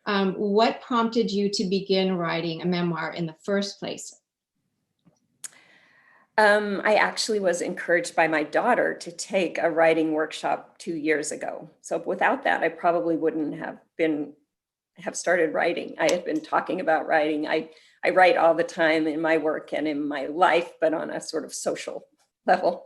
What prompted you to begin writing a memoir in the first place? I actually was encouraged by my daughter to take a writing workshop 2 years ago. So without that, I probably wouldn't have started writing. I had been talking about writing. I write all the time in my work and in my life, but on a sort of social level.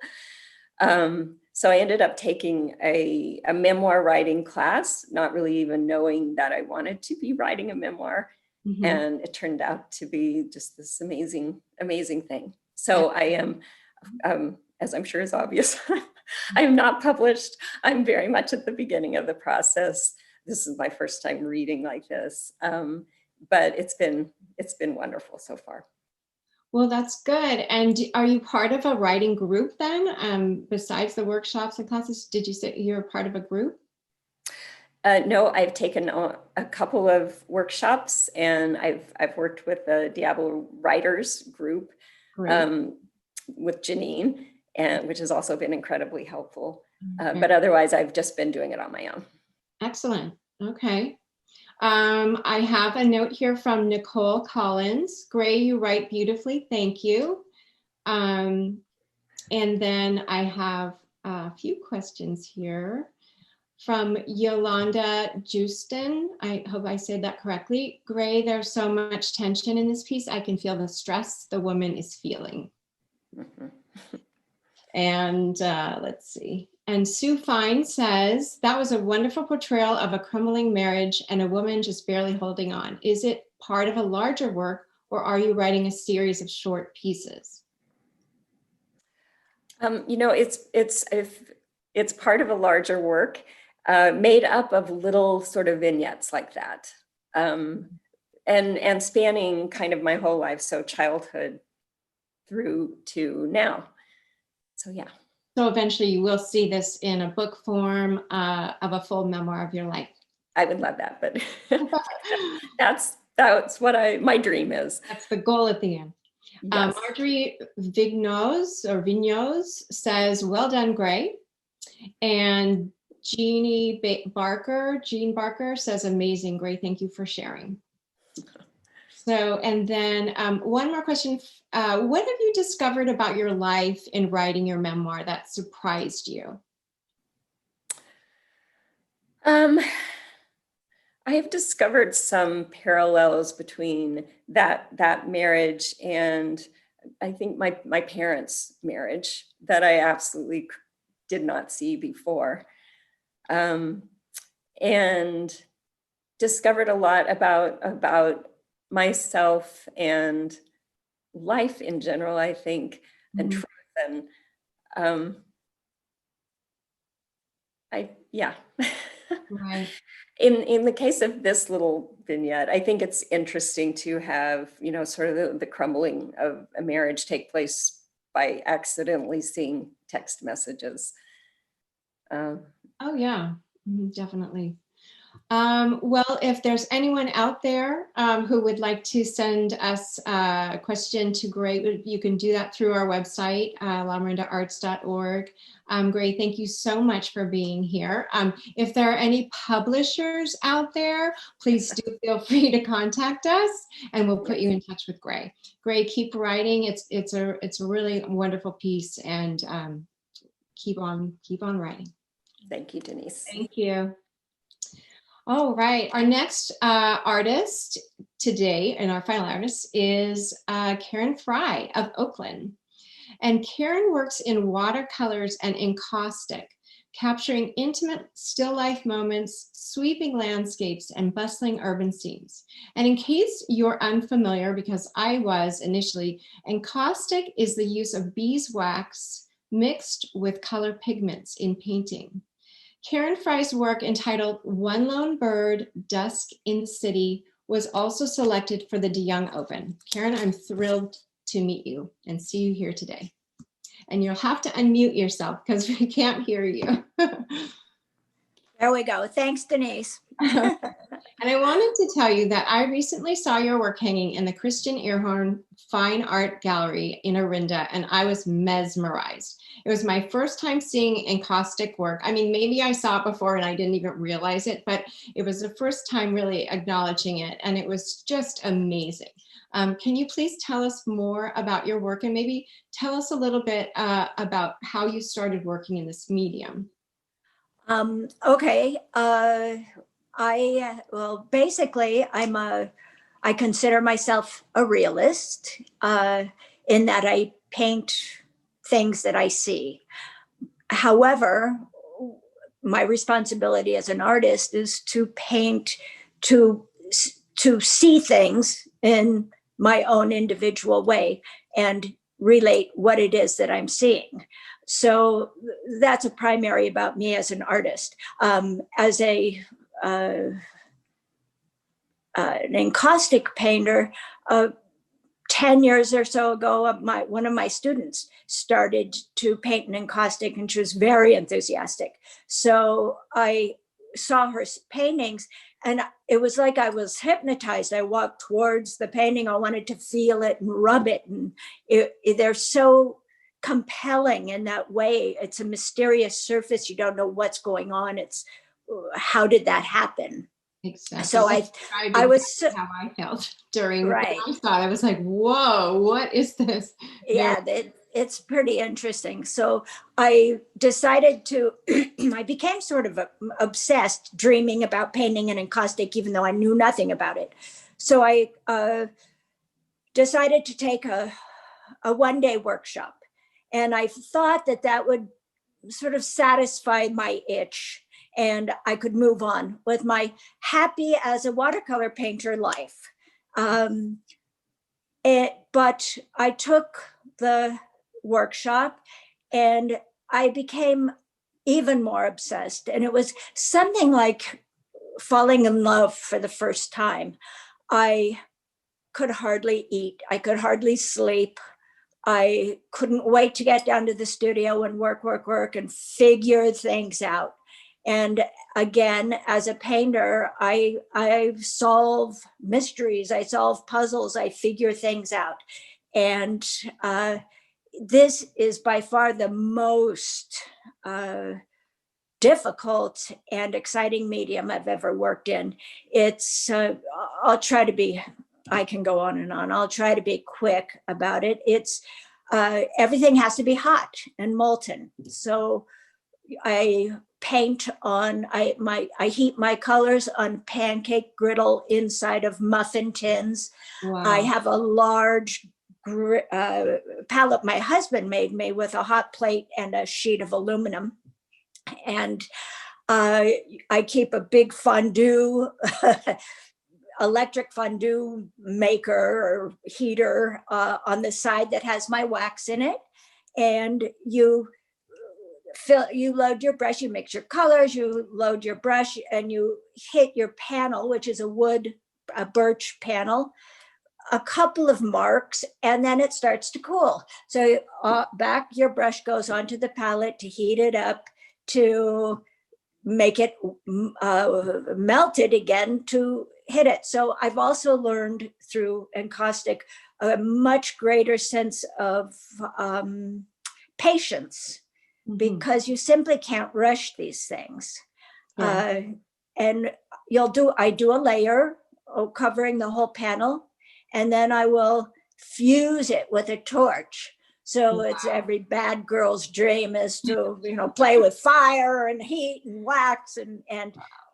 So I ended up taking a memoir writing class, not really even knowing that I wanted to be writing a memoir. Mm-hmm. And it turned out to be just this amazing, amazing thing. So I am, as I'm sure is obvious, I am not published. I'm very much at the beginning of the process. This is my first time reading like this, but it's been wonderful so far. Well, that's good. And are you part of a writing group then? Besides the workshops and classes, did you say you're part of a group? No, I've taken a couple of workshops, and I've worked with the Diablo Writers group with Janine, which has also been incredibly helpful. Okay. But otherwise, I've just been doing it on my own. Excellent. Okay. I have a note here from Nicole Collins. Gray, you write beautifully. Thank you. And then I have a few questions here from Yolanda Justin. I hope I said that correctly. Gray, there's so much tension in this piece. I can feel the stress the woman is feeling. Mm-hmm. And let's see. And Sue Feins says, that was a wonderful portrayal of a crumbling marriage and a woman just barely holding on. Is it part of a larger work, or are you writing a series of short pieces? It's part of a larger work made up of little sort of vignettes like that, and spanning kind of my whole life, so childhood through to now. So yeah. So eventually you will see this in a book form of a full memoir of your life. I would love that, but that's what my dream is. That's the goal at the end. Yes. Marjorie Vignos says, well done, Gray. And Jean Barker says, amazing, Gray. Thank you for sharing. So, and then one more question. What have you discovered about your life in writing your memoir that surprised you? I have discovered some parallels between that marriage and I think my parents' marriage that I absolutely did not see before. And discovered a lot about myself and life in general, I think, and truth. And Right. In the case of this little vignette, I think it's interesting to have, sort of the crumbling of a marriage take place by accidentally seeing text messages. Oh yeah, definitely. Well, if there's anyone out there who would like to send us a question to Gray, you can do that through our website, lamarindaarts.org. Gray, thank you so much for being here. If there are any publishers out there, please do feel free to contact us and we'll put you in touch with Gray. Gray, keep writing. It's a really wonderful piece, and keep on writing. Thank you, Denise. Thank you. All right, our next artist today, and our final artist, is Karen Frey of Oakland. And Karen works in watercolors and encaustic, capturing intimate still life moments, sweeping landscapes, and bustling urban scenes. And in case you're unfamiliar, because I was initially, encaustic is the use of beeswax mixed with color pigments in painting. Karen Frey's work, entitled One Lone Bird, Dusk in the City, was also selected for the De Young Open. Karen, I'm thrilled to meet you and see you here today. And you'll have to unmute yourself because we can't hear you. There we go. Thanks, Denise. And I wanted to tell you that I recently saw your work hanging in the Christian Earhorn Fine Art Gallery in Orinda, and I was mesmerized. It was my first time seeing encaustic work. I mean, maybe I saw it before and I didn't even realize it, but it was the first time really acknowledging it, and it was just amazing. Can you please tell us more about your work, and maybe tell us a little bit about how you started working in this medium? Okay. Well, basically, I consider myself a realist in that I paint things that I see. However, my responsibility as an artist is to paint, to see things in my own individual way and relate what it is that I'm seeing. So that's a primary about me as an artist. As an encaustic painter, 10 years or so ago, one of my students started to paint an encaustic, and she was very enthusiastic. So I saw her paintings, and it was like I was hypnotized. I walked towards the painting. I wanted to feel it and rub it. And they're so compelling in that way. It's a mysterious surface. You don't know what's going on. It's how did that happen? Exactly. So I was how I felt during right. when I saw it. I was like, whoa, what is this? Yeah, it's pretty interesting. So I decided to, I became sort of obsessed, dreaming about painting an encaustic, even though I knew nothing about it. So I decided to take a one-day workshop. And I thought that would sort of satisfy my itch, and I could move on with my happy as a watercolor painter life. But I took the workshop and I became even more obsessed. And it was something like falling in love for the first time. I could hardly eat. I could hardly sleep. I couldn't wait to get down to the studio and work and figure things out. And again, as a painter, I solve mysteries, I solve puzzles, I figure things out. And this is by far the most difficult and exciting medium I've ever worked in. It's, I'll try to be, I can go on and on. I'll try to be quick about it. It's, everything has to be hot and molten. So I paint on, I heat my colors on pancake griddle inside of muffin tins. Wow. I have a large palette my husband made me with a hot plate and a sheet of aluminum. And I keep a big fondue, electric fondue maker or heater on the side that has my wax in it. And you load your brush, you mix your colors, you load your brush, and you hit your panel, which is a birch panel, a couple of marks, and then it starts to cool. So back your brush goes onto the palette to heat it up, to make it melted again to hit it. So I've also learned through encaustic a much greater sense of patience, because you simply can't rush these things. Yeah. And I do a layer covering the whole panel, and then I will fuse it with a torch. So it's every bad girl's dream is to, play with fire and heat and wax. And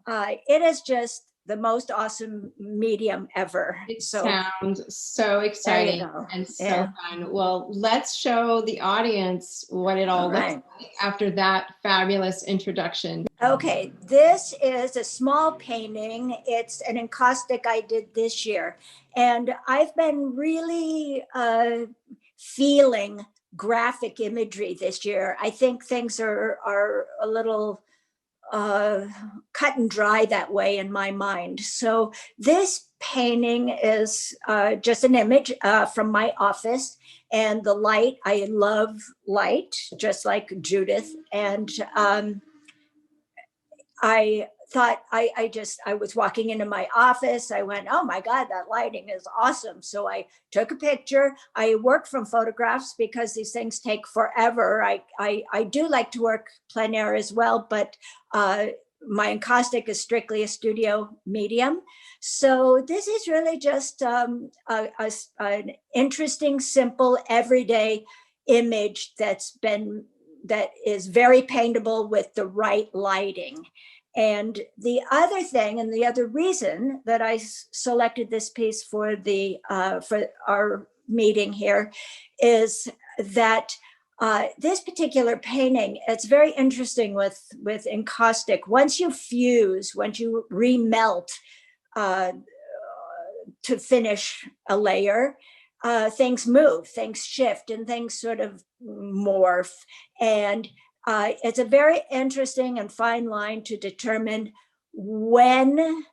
it is just the most awesome medium ever. It So sounds so exciting and so fun. Well, let's show the audience what it all looks like after that fabulous introduction. Okay, this is a small painting. It's an encaustic I did this year. And I've been really feeling graphic imagery this year. I think things are a little cut and dry that way in my mind. So this painting is just an image from my office, and the light, I love light, just like Judith. And I thought I was walking into my office. I went, oh my God, that lighting is awesome. So I took a picture. I work from photographs because these things take forever. I do like to work plein air as well, but my encaustic is strictly a studio medium. So this is really just an interesting, simple, everyday image that is very paintable with the right lighting. And the other thing, and the other reason that I selected this piece for our meeting here, is that this particular painting, it's very interesting with encaustic. Once you remelt to finish a layer, things move, things shift, and things sort of morph. And it's a very interesting and fine line to determine when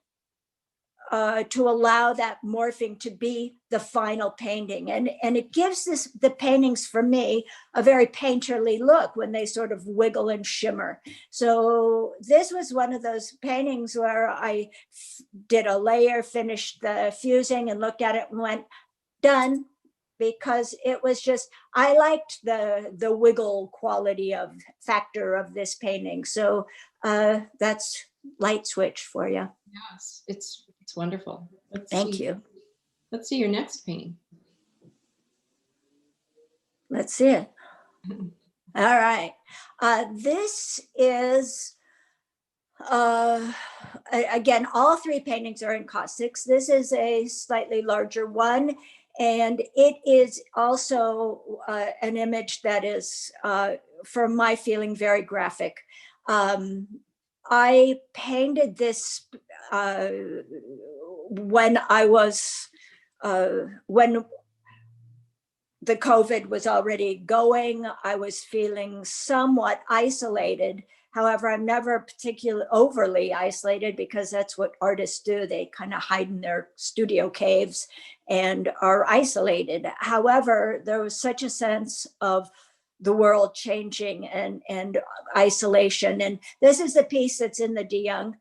to allow that morphing to be the final painting. And it gives the paintings, for me, a very painterly look when they sort of wiggle and shimmer. So this was one of those paintings where I did a layer, finished the fusing, and looked at it and went, done, because it was just, I liked the wiggle quality factor of this painting. So that's light switch for you. Yes, it's wonderful. Thank you. Let's see your next painting. Let's see it. All right. This is, again, all three paintings are encaustics. This is a slightly larger one. And it is also an image that is, for my feeling, very graphic. I painted this when the COVID was already going. I was feeling somewhat isolated. However, I'm never particularly overly isolated, because that's what artists do. They kind of hide in their studio caves and are isolated. However, there was such a sense of the world changing and isolation. And this is the piece that's in the De Young.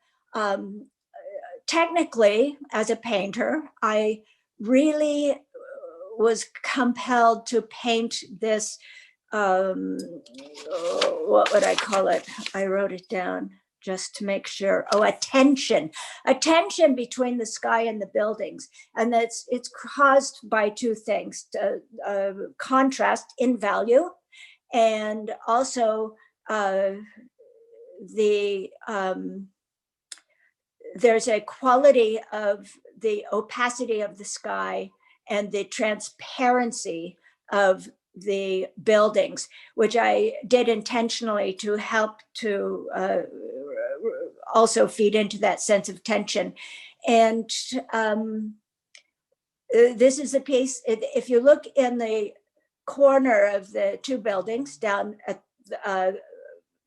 Technically, as a painter, I really was compelled to paint this, what would I call it? I wrote it down just to make sure. Oh, a tension between the sky and the buildings. And it's caused by two things, contrast in value, and also there's a quality of the opacity of the sky and the transparency of the buildings, which I did intentionally to help to also feed into that sense of tension. And this is a piece, if you look in the corner of the two buildings down at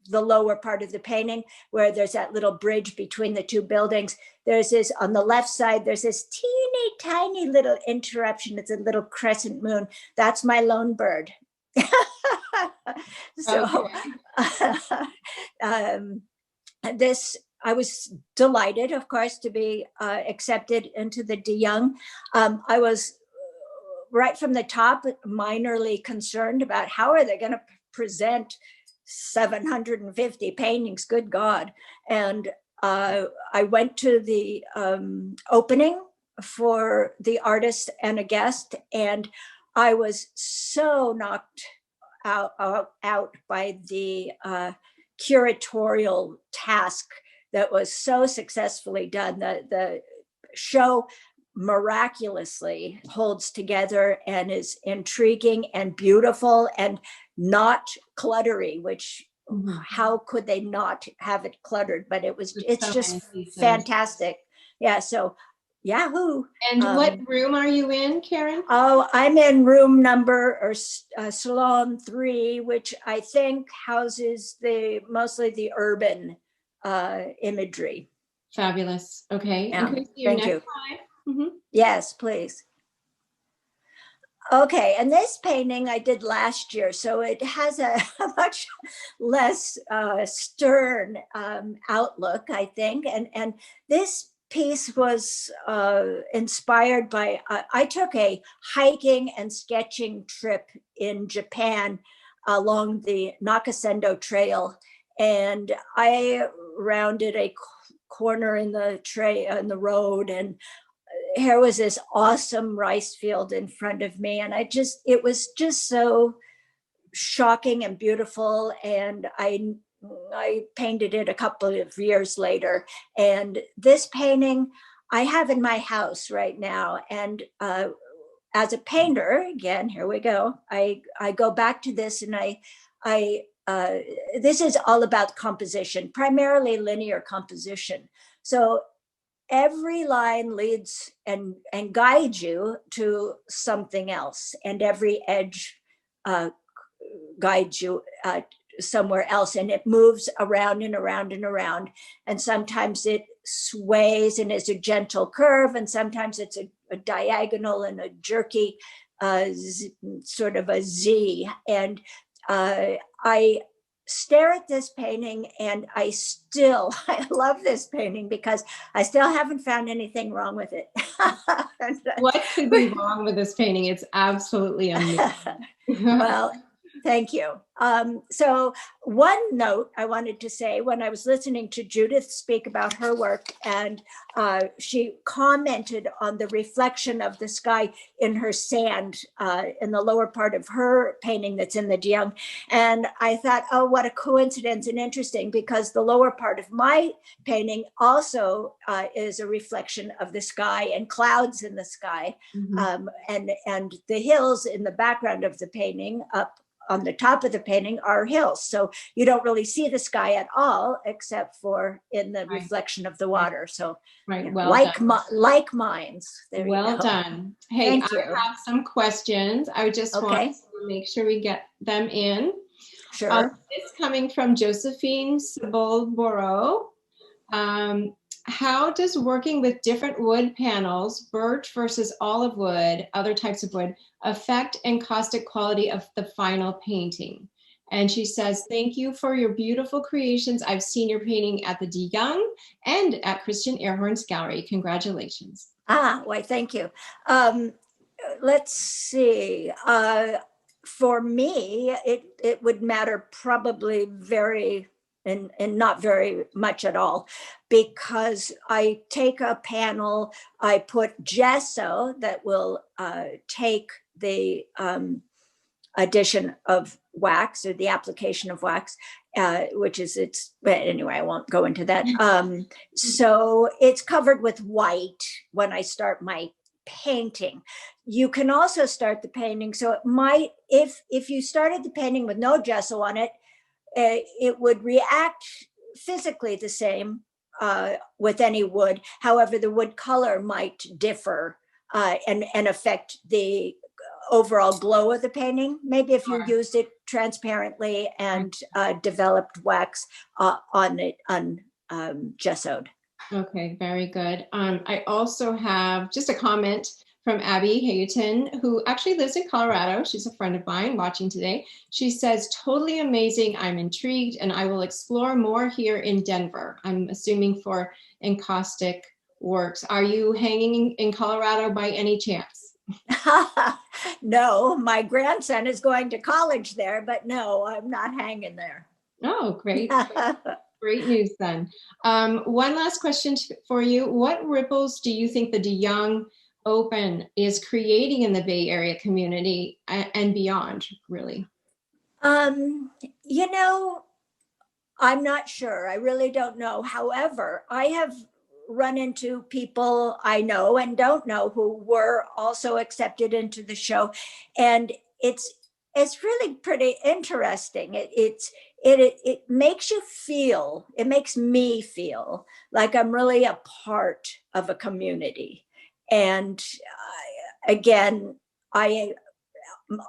the lower part of the painting, where there's that little bridge between the two buildings, there's this, on the left side, there's this teeny tiny little interruption. It's a little crescent moon. That's my lone bird. So, I was delighted, of course, to be accepted into the De Young. I was right from the top minorly concerned about how are they going to present 750 paintings, good God. And I went to the opening for the artist and a guest, and I was so knocked out by the curatorial task that was so successfully done. The show miraculously holds together and is intriguing and beautiful and not cluttery, which how could they not have it cluttered? But it's just fantastic. Yeah, so yahoo. And what room are you in, Karen? Oh, I'm in room number or Salon 3, which I think houses mostly the urban imagery. Fabulous. Okay. Yeah, And Christy, your thank next you. slide. Mhm. Yes, please. Okay, and this painting I did last year, so it has a much less stern outlook, I think. And this piece was inspired by, I took a hiking and sketching trip in Japan along the Nakasendo Trail, and I rounded a corner in the road, and here was this awesome rice field in front of me, and it was just so shocking and beautiful. And I painted it a couple of years later, and this painting I have in my house right now. And as a painter, again, here we go, I go back to this, and this is all about composition, primarily linear composition. So every line leads and guides you to something else, and every edge guides you somewhere else, and it moves around and around and around. And sometimes it sways and is a gentle curve, and sometimes it's a diagonal and a jerky sort of a Z. And I stare at this painting, and I love this painting because I still haven't found anything wrong with it. What could be wrong with this painting? It's absolutely amazing. Well, thank you. So one note I wanted to say, when I was listening to Judith speak about her work, and she commented on the reflection of the sky in her sand in the lower part of her painting that's in the De Young. And I thought, oh, what a coincidence and interesting, because the lower part of my painting also is a reflection of the sky and clouds in the sky. And the hills in the background of the painting up on the top of the painting are hills. So you don't really see the sky at all, except for in the reflection of the water. So well, like minds. There well you go. done. Hey, Thank I you. have some questions. I just want to make sure we get them in. Sure. It's coming from Josephine Sibolboro. How does working with different wood panels, birch versus olive wood, other types of wood, affect encaustic quality of the final painting? And she says, thank you for your beautiful creations. I've seen your painting at the De Young and at Christian Ehrhorn's gallery. Congratulations. Why, thank you. Let's see. For me, it would matter probably and not very much at all, because I take a panel, I put gesso that will take the addition of wax, or the application of wax, which is but anyway, I won't go into that. So it's covered with white when I start my painting. You can also start the painting, so it might, if you started the painting with no gesso on it, it would react physically the same with any wood. However, the wood color might differ and affect the overall glow of the painting. Maybe if you used it transparently and developed wax on it gessoed. Okay, very good. I also have just a comment from Abby Hayton, who actually lives in Colorado. She's a friend of mine watching today. She says, totally amazing. I'm intrigued and I will explore more here in Denver. I'm assuming for Encaustic Works. Are you hanging in Colorado by any chance? No, my grandson is going to college there, but no, I'm not hanging there. Oh, great. Great news then. One last question for you. What ripples do you think the DeYoung Open is creating in the Bay Area community and beyond, really? You know, I'm not sure. I really don't know. However, I have run into people I know and don't know who were also accepted into the show, and it's really pretty interesting. It makes you feel. It makes me feel like I'm really a part of a community. And again, a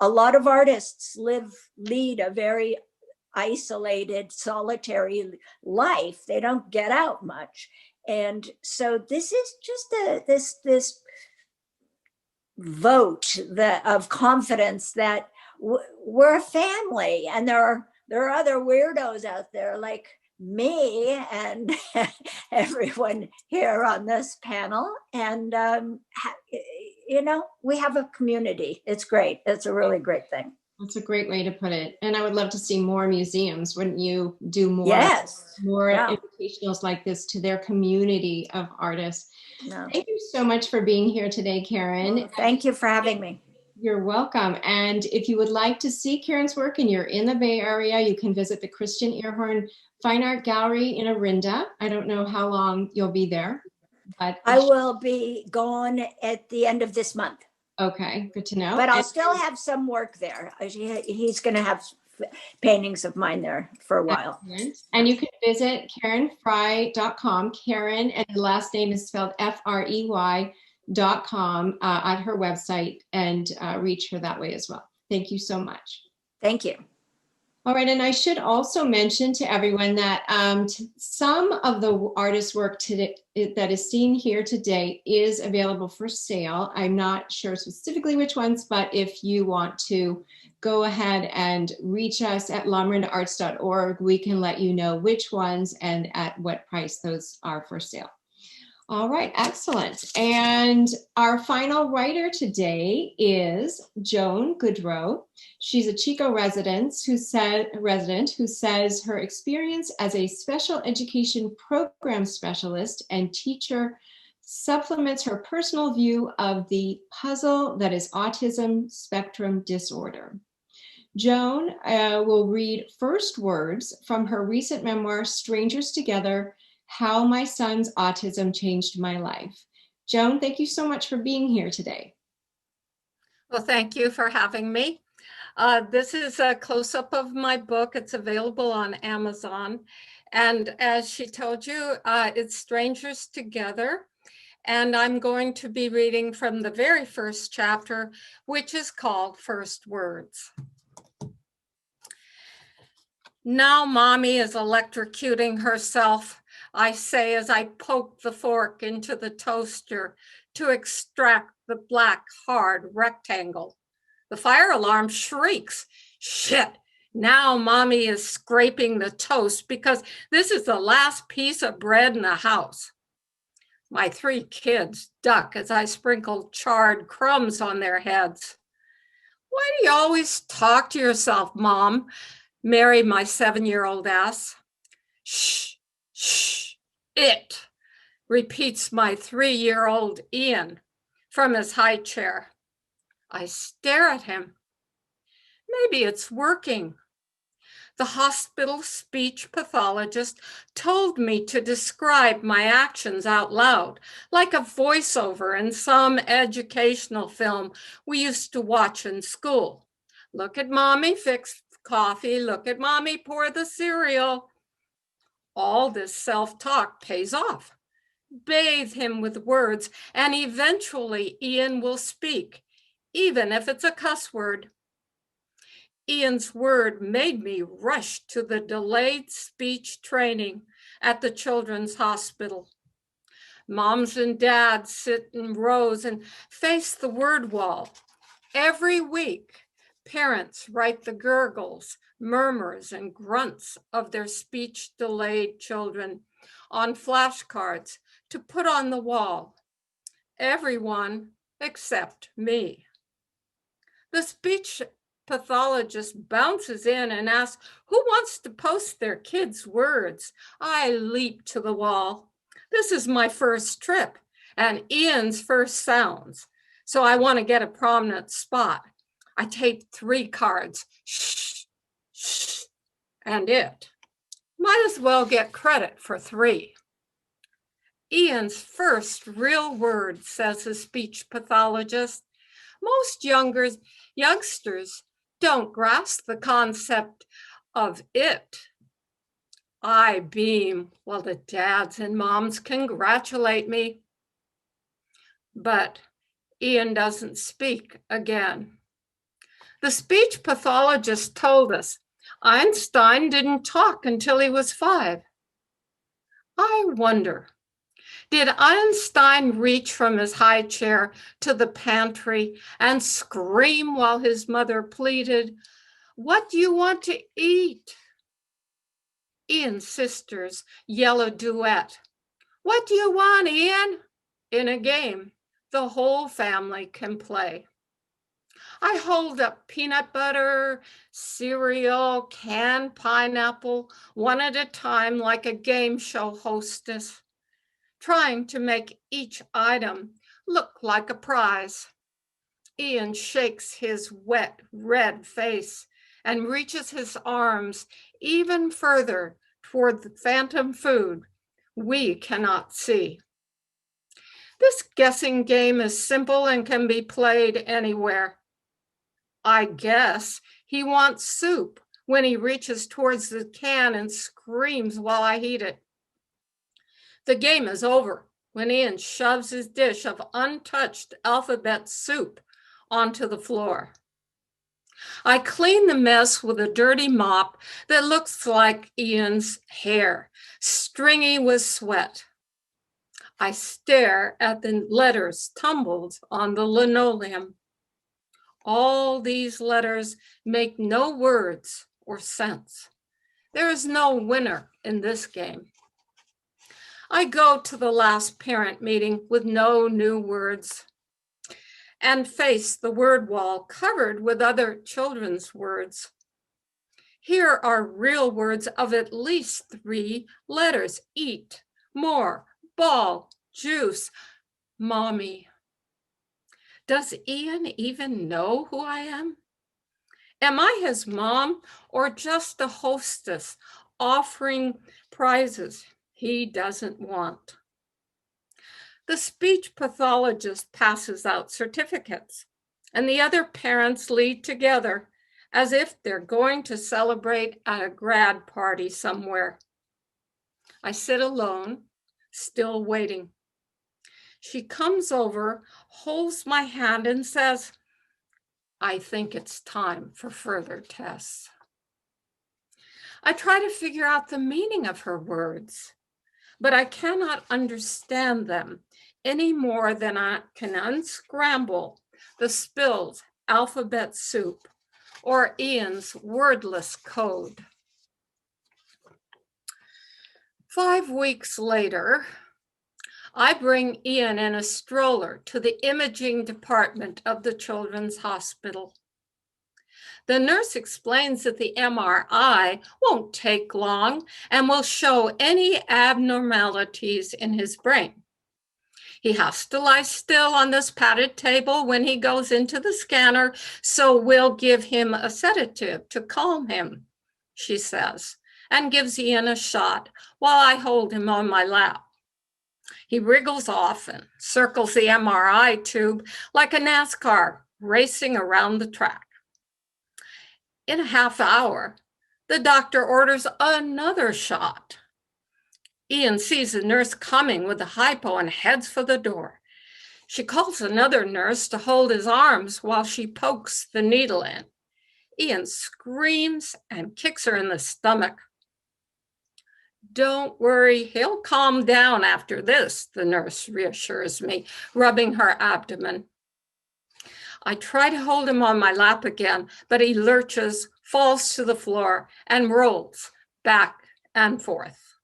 lot of artists lead a very isolated, solitary life. They don't get out much. And so this is just this vote of confidence that we're a family, and there are other weirdos out there like me and everyone here on this panel. And, you know, we have a community. It's great. It's a really great thing. That's a great way to put it. And I would love to see more museums. Wouldn't you do more, yes, more yeah. invitationals like this to their community of artists? No. Thank you so much for being here today, Karen. Well, thank you for having me. You're welcome. And if you would like to see Karen's work and you're in the Bay Area, you can visit the Christian Earhorn Fine Art Gallery in Orinda. I don't know how long you'll be there, but I will be gone at the end of this month. Okay, good to know. But I'll still have some work there. He's going to have paintings of mine there for a while. Excellent. And you can visit KarenFrey.com. Karen, and the last name is spelled Frey.com at her website, and reach her that way as well. Thank you so much. Thank you. All right, and I should also mention to everyone that some of the artist work today that is seen here today is available for sale. I'm not sure specifically which ones, but if you want to go ahead and reach us at lamarindaarts.org, we can let you know which ones and at what price those are for sale. All right, excellent. And our final writer today is Joan Goodreau. She's a Chico resident who says her experience as a special education program specialist and teacher supplements her personal view of the puzzle that is autism spectrum disorder. Joan will read first words from her recent memoir, Strangers Together: How My Son's Autism Changed My Life. Joan, thank you so much for being here today. Well, thank you for having me. This is a close-up of my book. It's available on Amazon. And as she told you, it's Strangers Together. And I'm going to be reading from the very first chapter, which is called First Words. Now Mommy is electrocuting herself, I say as I poke the fork into the toaster to extract the black, hard rectangle. The fire alarm shrieks. Shit, now Mommy is scraping the toast because this is the last piece of bread in the house. My 3 kids duck as I sprinkle charred crumbs on their heads. Why do you always talk to yourself, Mom? Mary, my 7-year-old asks. Shh, shh, it, repeats my 3-year-old Ian from his high chair. I stare at him. Maybe it's working. The hospital speech pathologist told me to describe my actions out loud, like a voiceover in some educational film we used to watch in school. Look at Mommy fix coffee. Look at Mommy pour the cereal. All this self-talk pays off. Bathe him with words, and eventually Ian will speak, even if it's a cuss word. Ian's word made me rush to the delayed speech training at the Children's Hospital. Moms and dads sit in rows and face the word wall. Every week, parents write the gurgles, murmurs, and grunts of their speech-delayed children on flashcards to put on the wall. Everyone except me. The speech pathologist bounces in and asks, who wants to post their kids' words? I leap to the wall. This is my first trip and Ian's first sounds, so I want to get a prominent spot. I tape 3 cards, shh, shh, and it. Might as well get credit for 3. Ian's first real word, says the speech pathologist. Most youngsters don't grasp the concept of it. I beam while the dads and moms congratulate me. But Ian doesn't speak again. The speech pathologist told us Einstein didn't talk until he was 5. I wonder, did Einstein reach from his high chair to the pantry and scream while his mother pleaded, "What do you want to eat?" Ian's sisters yell a duet. "What do you want, Ian?" In a game the whole family can play. I hold up peanut butter, cereal, canned pineapple, one at a time like a game show hostess, trying to make each item look like a prize. Ian shakes his wet, red face and reaches his arms even further toward the phantom food we cannot see. This guessing game is simple and can be played anywhere. I guess he wants soup when he reaches towards the can and screams while I heat it. The game is over when Ian shoves his dish of untouched alphabet soup onto the floor. I clean the mess with a dirty mop that looks like Ian's hair, stringy with sweat. I stare at the letters tumbled on the linoleum. All these letters make no words or sense. There is no winner in this game. I go to the last parent meeting with no new words and face the word wall covered with other children's words. Here are real words of at least 3 letters: eat, more, ball, juice, mommy. Does Ian even know who I am? Am I his mom or just a hostess offering prizes he doesn't want? The speech pathologist passes out certificates, and the other parents lead together as if they're going to celebrate at a grad party somewhere. I sit alone, still waiting. She comes over, holds my hand, and says, "I think it's time for further tests." I try to figure out the meaning of her words, but I cannot understand them any more than I can unscramble the spilled alphabet soup or Ian's wordless code. 5 weeks later, I bring Ian in a stroller to the imaging department of the Children's Hospital. The nurse explains that the MRI won't take long and will show any abnormalities in his brain. He has to lie still on this padded table when he goes into the scanner, so we'll give him a sedative to calm him, she says, and gives Ian a shot while I hold him on my lap. He wriggles off and circles the MRI tube like a NASCAR racing around the track. In a half hour, the doctor orders another shot. Ian sees the nurse coming with the hypo and heads for the door. She calls another nurse to hold his arms while she pokes the needle in. Ian screams and kicks her in the stomach. Don't worry, he'll calm down after this, the nurse reassures me, rubbing her abdomen. I try to hold him on my lap again, but he lurches, falls to the floor, and rolls back and forth.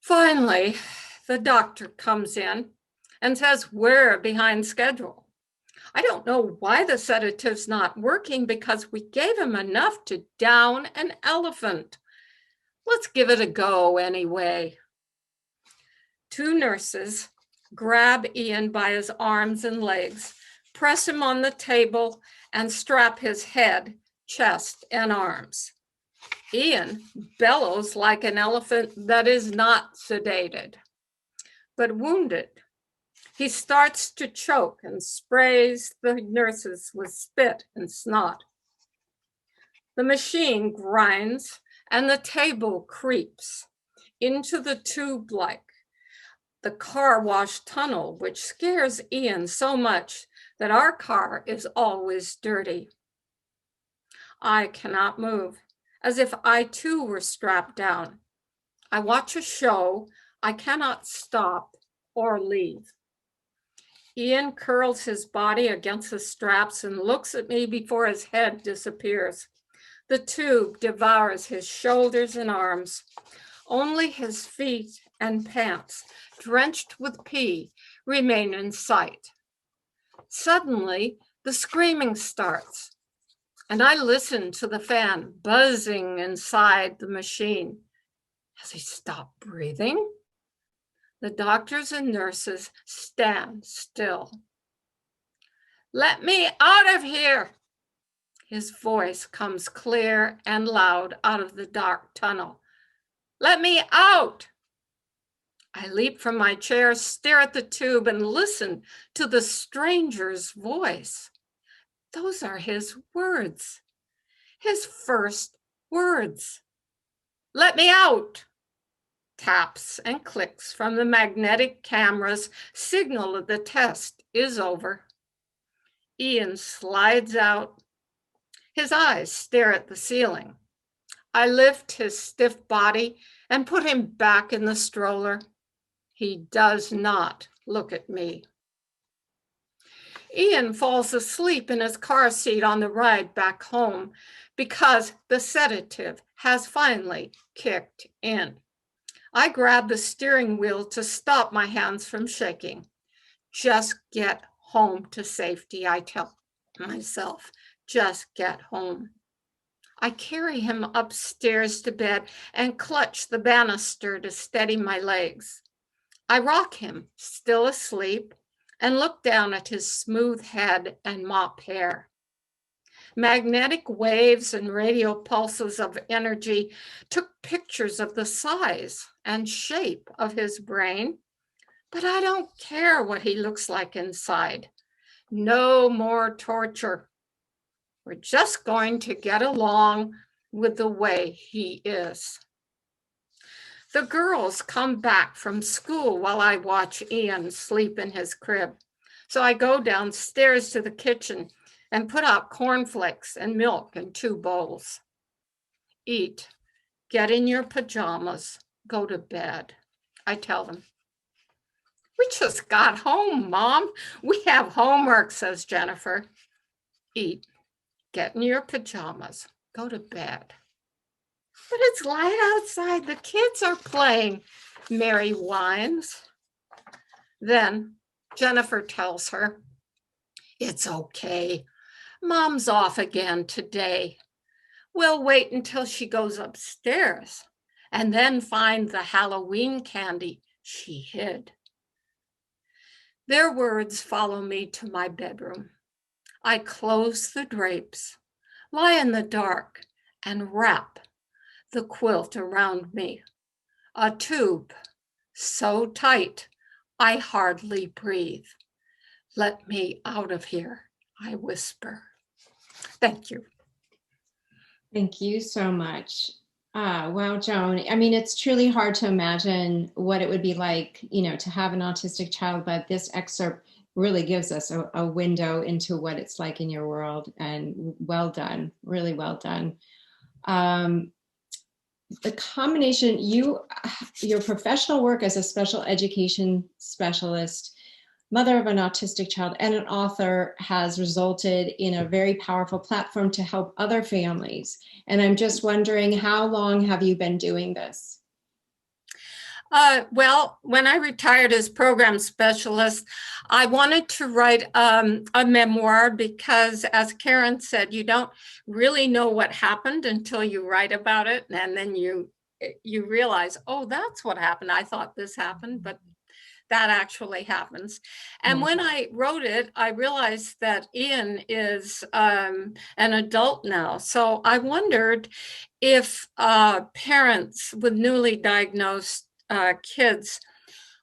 Finally, the doctor comes in and says we're behind schedule. I don't know why the sedative's not working because we gave him enough to down an elephant. Let's give it a go anyway. Two nurses grab Ian by his arms and legs, press him on the table, and strap his head, chest, and arms. Ian bellows like an elephant that is not sedated, but wounded. He starts to choke and sprays the nurses with spit and snot. The machine grinds and the table creeps into the tube like the car wash tunnel, which scares Ian so much that our car is always dirty. I cannot move, as if I too were strapped down. I watch a show. I cannot stop or leave. Ian curls his body against the straps and looks at me before his head disappears. The tube devours his shoulders and arms. Only his feet and pants, drenched with pee, remain in sight. Suddenly, the screaming starts, and I listen to the fan buzzing inside the machine. Has he stopped breathing? The doctors and nurses stand still. Let me out of here. His voice comes clear and loud out of the dark tunnel. Let me out. I leap from my chair, stare at the tube, and listen to the stranger's voice. Those are his words, his first words. Let me out. Taps and clicks from the magnetic cameras signal that the test is over. Ian slides out. His eyes stare at the ceiling. I lift his stiff body and put him back in the stroller. He does not look at me. Ian falls asleep in his car seat on the ride back home because the sedative has finally kicked in. I grab the steering wheel to stop my hands from shaking. Just get home to safety, I tell myself. Just get home. I carry him upstairs to bed and clutch the banister to steady my legs. I rock him, still asleep, and look down at his smooth head and mop hair. Magnetic waves and radio pulses of energy took pictures of the size and shape of his brain, but I don't care what he looks like inside. No more torture. We're just going to get along with the way he is. The girls come back from school while I watch Ian sleep in his crib. So I go downstairs to the kitchen and put out cornflakes and milk in 2 bowls. Eat, get in your pajamas, go to bed, I tell them. We just got home, Mom. We have homework, says Jennifer. Eat, get in your pajamas, go to bed. But it's light outside. The kids are playing, Mary whines. Then Jennifer tells her, it's okay. Mom's off again today. We'll wait until she goes upstairs and then find the Halloween candy she hid. Their words follow me to my bedroom. I close the drapes, lie in the dark, and wrap the quilt around me. A tube so tight, I hardly breathe. Let me out of here, I whisper. Thank you. Thank you so much. Wow, Joan. I mean, it's truly hard to imagine what it would be like, to have an autistic child, but this excerpt really gives us a window into what it's like in your world, and well done, really well done. the combination, your professional work as a special education specialist, mother of an autistic child, and an author has resulted in a very powerful platform to help other families. And I'm just wondering, how long have you been doing this? Well, when I retired as program specialist, I wanted to write a memoir because, as Karen said, you don't really know what happened until you write about it. And then you realize, oh, that's what happened. I thought this happened, but that actually happens. And when I wrote it, I realized that Ian is an adult now. So I wondered if parents with newly diagnosed kids,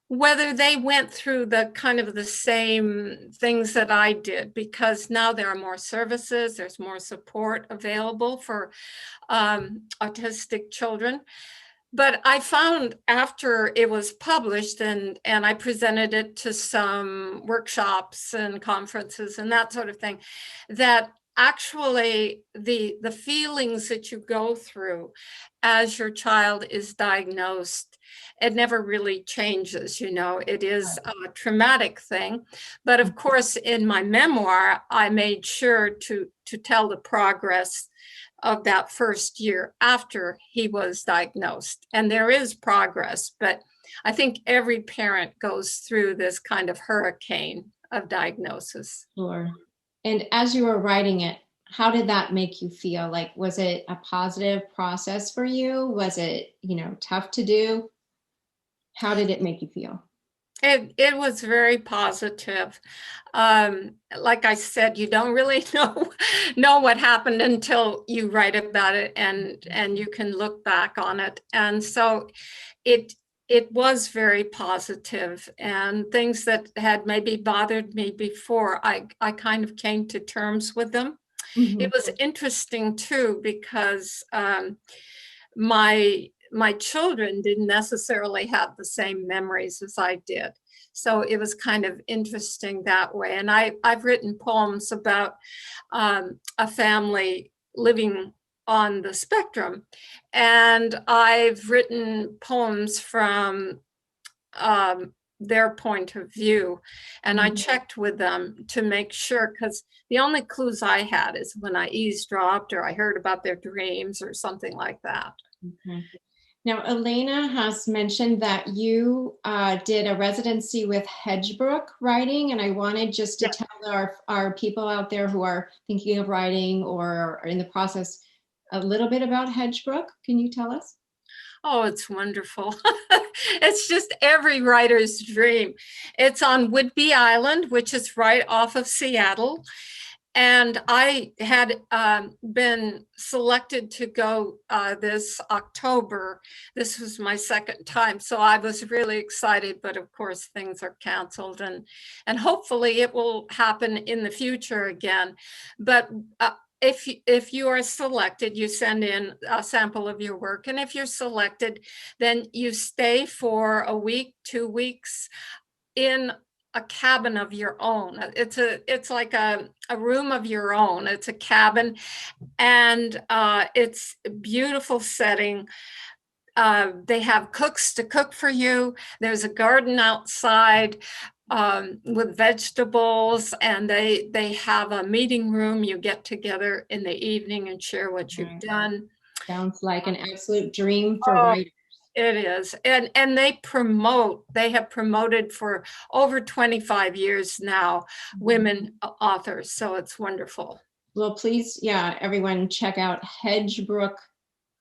whether they went through the kind of the same things that I did, because now there are more services, there's more support available for autistic children. But I found after it was published and I presented it to some workshops and conferences and that sort of thing, that actually the feelings that you go through as your child is diagnosed, it never really changes. It is a traumatic thing. But of course, in my memoir, I made sure to tell the progress of that first year after he was diagnosed. And there is progress, but I think every parent goes through this kind of hurricane of diagnosis. Sure. And as you were writing it, how did that make you feel? Like, was it a positive process for you? Was it, tough to do? How did it make you feel? It was very positive. Like I said, you don't really know what happened until you write about it and you can look back on it. And so it was very positive, and things that had maybe bothered me before, I kind of came to terms with them. Mm-hmm. It was interesting too, because my children didn't necessarily have the same memories as I did. So it was kind of interesting that way. And I've written poems about a family living on the spectrum. And I've written poems from their point of view. And I checked with them to make sure, because the only clues I had is when I eavesdropped or I heard about their dreams or something like that. Okay. Now, Elana has mentioned that you did a residency with Hedgebrook Writing, and I wanted just to tell our people out there who are thinking of writing or are in the process a little bit about Hedgebrook. Can you tell us? Oh, it's wonderful. It's just every writer's dream. It's on Whidbey Island, which is right off of Seattle. And I had been selected to go this October. This was my second time, so I was really excited. But of course, things are canceled, and hopefully it will happen in the future again. But if you are selected, you send in a sample of your work, and if you're selected, then you stay for a week, 2 weeks in a cabin of your own. It's like a room of your own. It's a cabin, and it's a beautiful setting. They have cooks to cook for you. There's a garden outside with vegetables, and they have a meeting room. You get together in the evening and share what you've done. Sounds like an absolute dream for writers. It is. And they have promoted for over 25 years now, women authors. So it's wonderful. Well, please, everyone check out Hedgebrook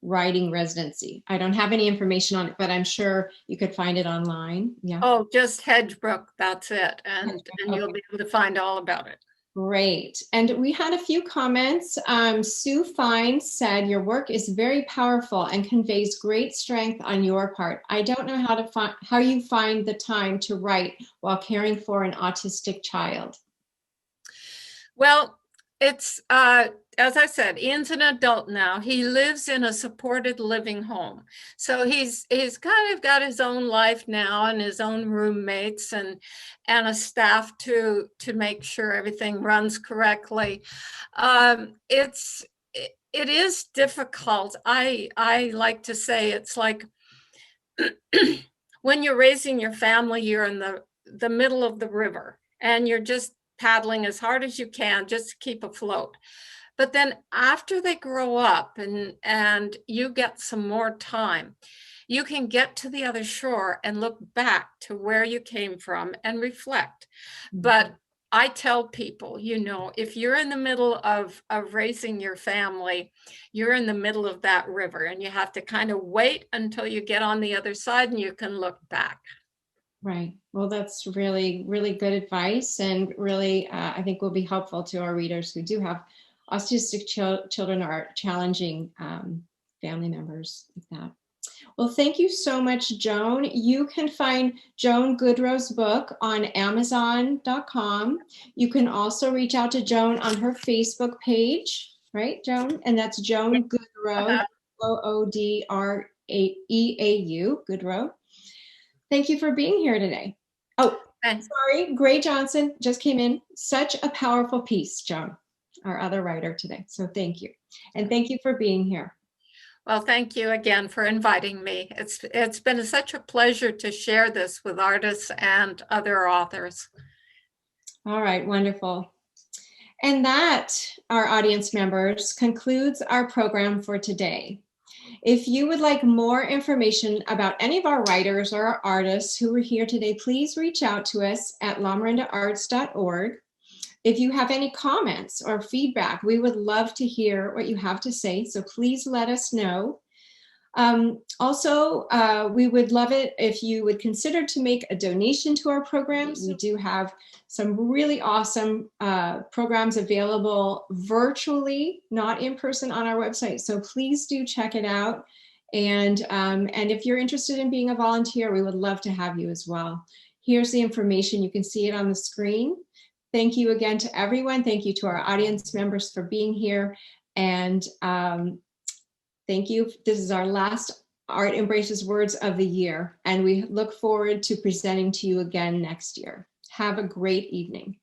Writing Residency. I don't have any information on it, but I'm sure you could find it online. Yeah. Oh, just Hedgebrook. That's it. And you'll be able to find all about it. Great. And we had a few comments. Sue Feins said, your work is very powerful and conveys great strength on your part. I don't know how you find the time to write while caring for an autistic child. Well, it's, as I said, Ian's an adult now. He lives in a supported living home. So he's kind of got his own life now and his own roommates and a staff to make sure everything runs correctly. it is difficult. I like to say it's like when you're raising your family, you're in the middle of the river and you're just paddling as hard as you can just to keep afloat. But then after they grow up and you get some more time, you can get to the other shore and look back to where you came from and reflect. But I tell people, if you're in the middle of raising your family, you're in the middle of that river and you have to kind of wait until you get on the other side and you can look back. Right. Well, that's really, really good advice, and really, I think will be helpful to our readers who do have autistic children or challenging family members like that. Well, thank you so much, Joan. You can find Joan Goodrow's book on Amazon.com. You can also reach out to Joan on her Facebook page, right, Joan? And that's Joan Goodreau, Oodreau, Goodreau. Thank you for being here today. Oh, sorry, Gray Johnson just came in. Such a powerful piece, Joan, our other writer today. So thank you. And thank you for being here. Well, thank you again for inviting me. It's been such a pleasure to share this with artists and other authors. All right, wonderful. And that, our audience members, concludes our program for today. If you would like more information about any of our writers or our artists who are here today, please reach out to us at lamarindaarts.org. If you have any comments or feedback, we would love to hear what you have to say, so please let us know. Also, we would love it if you would consider to make a donation to our programs. We do have some really awesome programs available virtually, not in person, on our website, so please do check it out. And if you're interested in being a volunteer, we would love to have you as well. Here's the information. You can see it on the screen. Thank you again to everyone. Thank you to our audience members for being here. And thank you. This is our last Art Embraces Words of the year, and we look forward to presenting to you again next year. Have a great evening.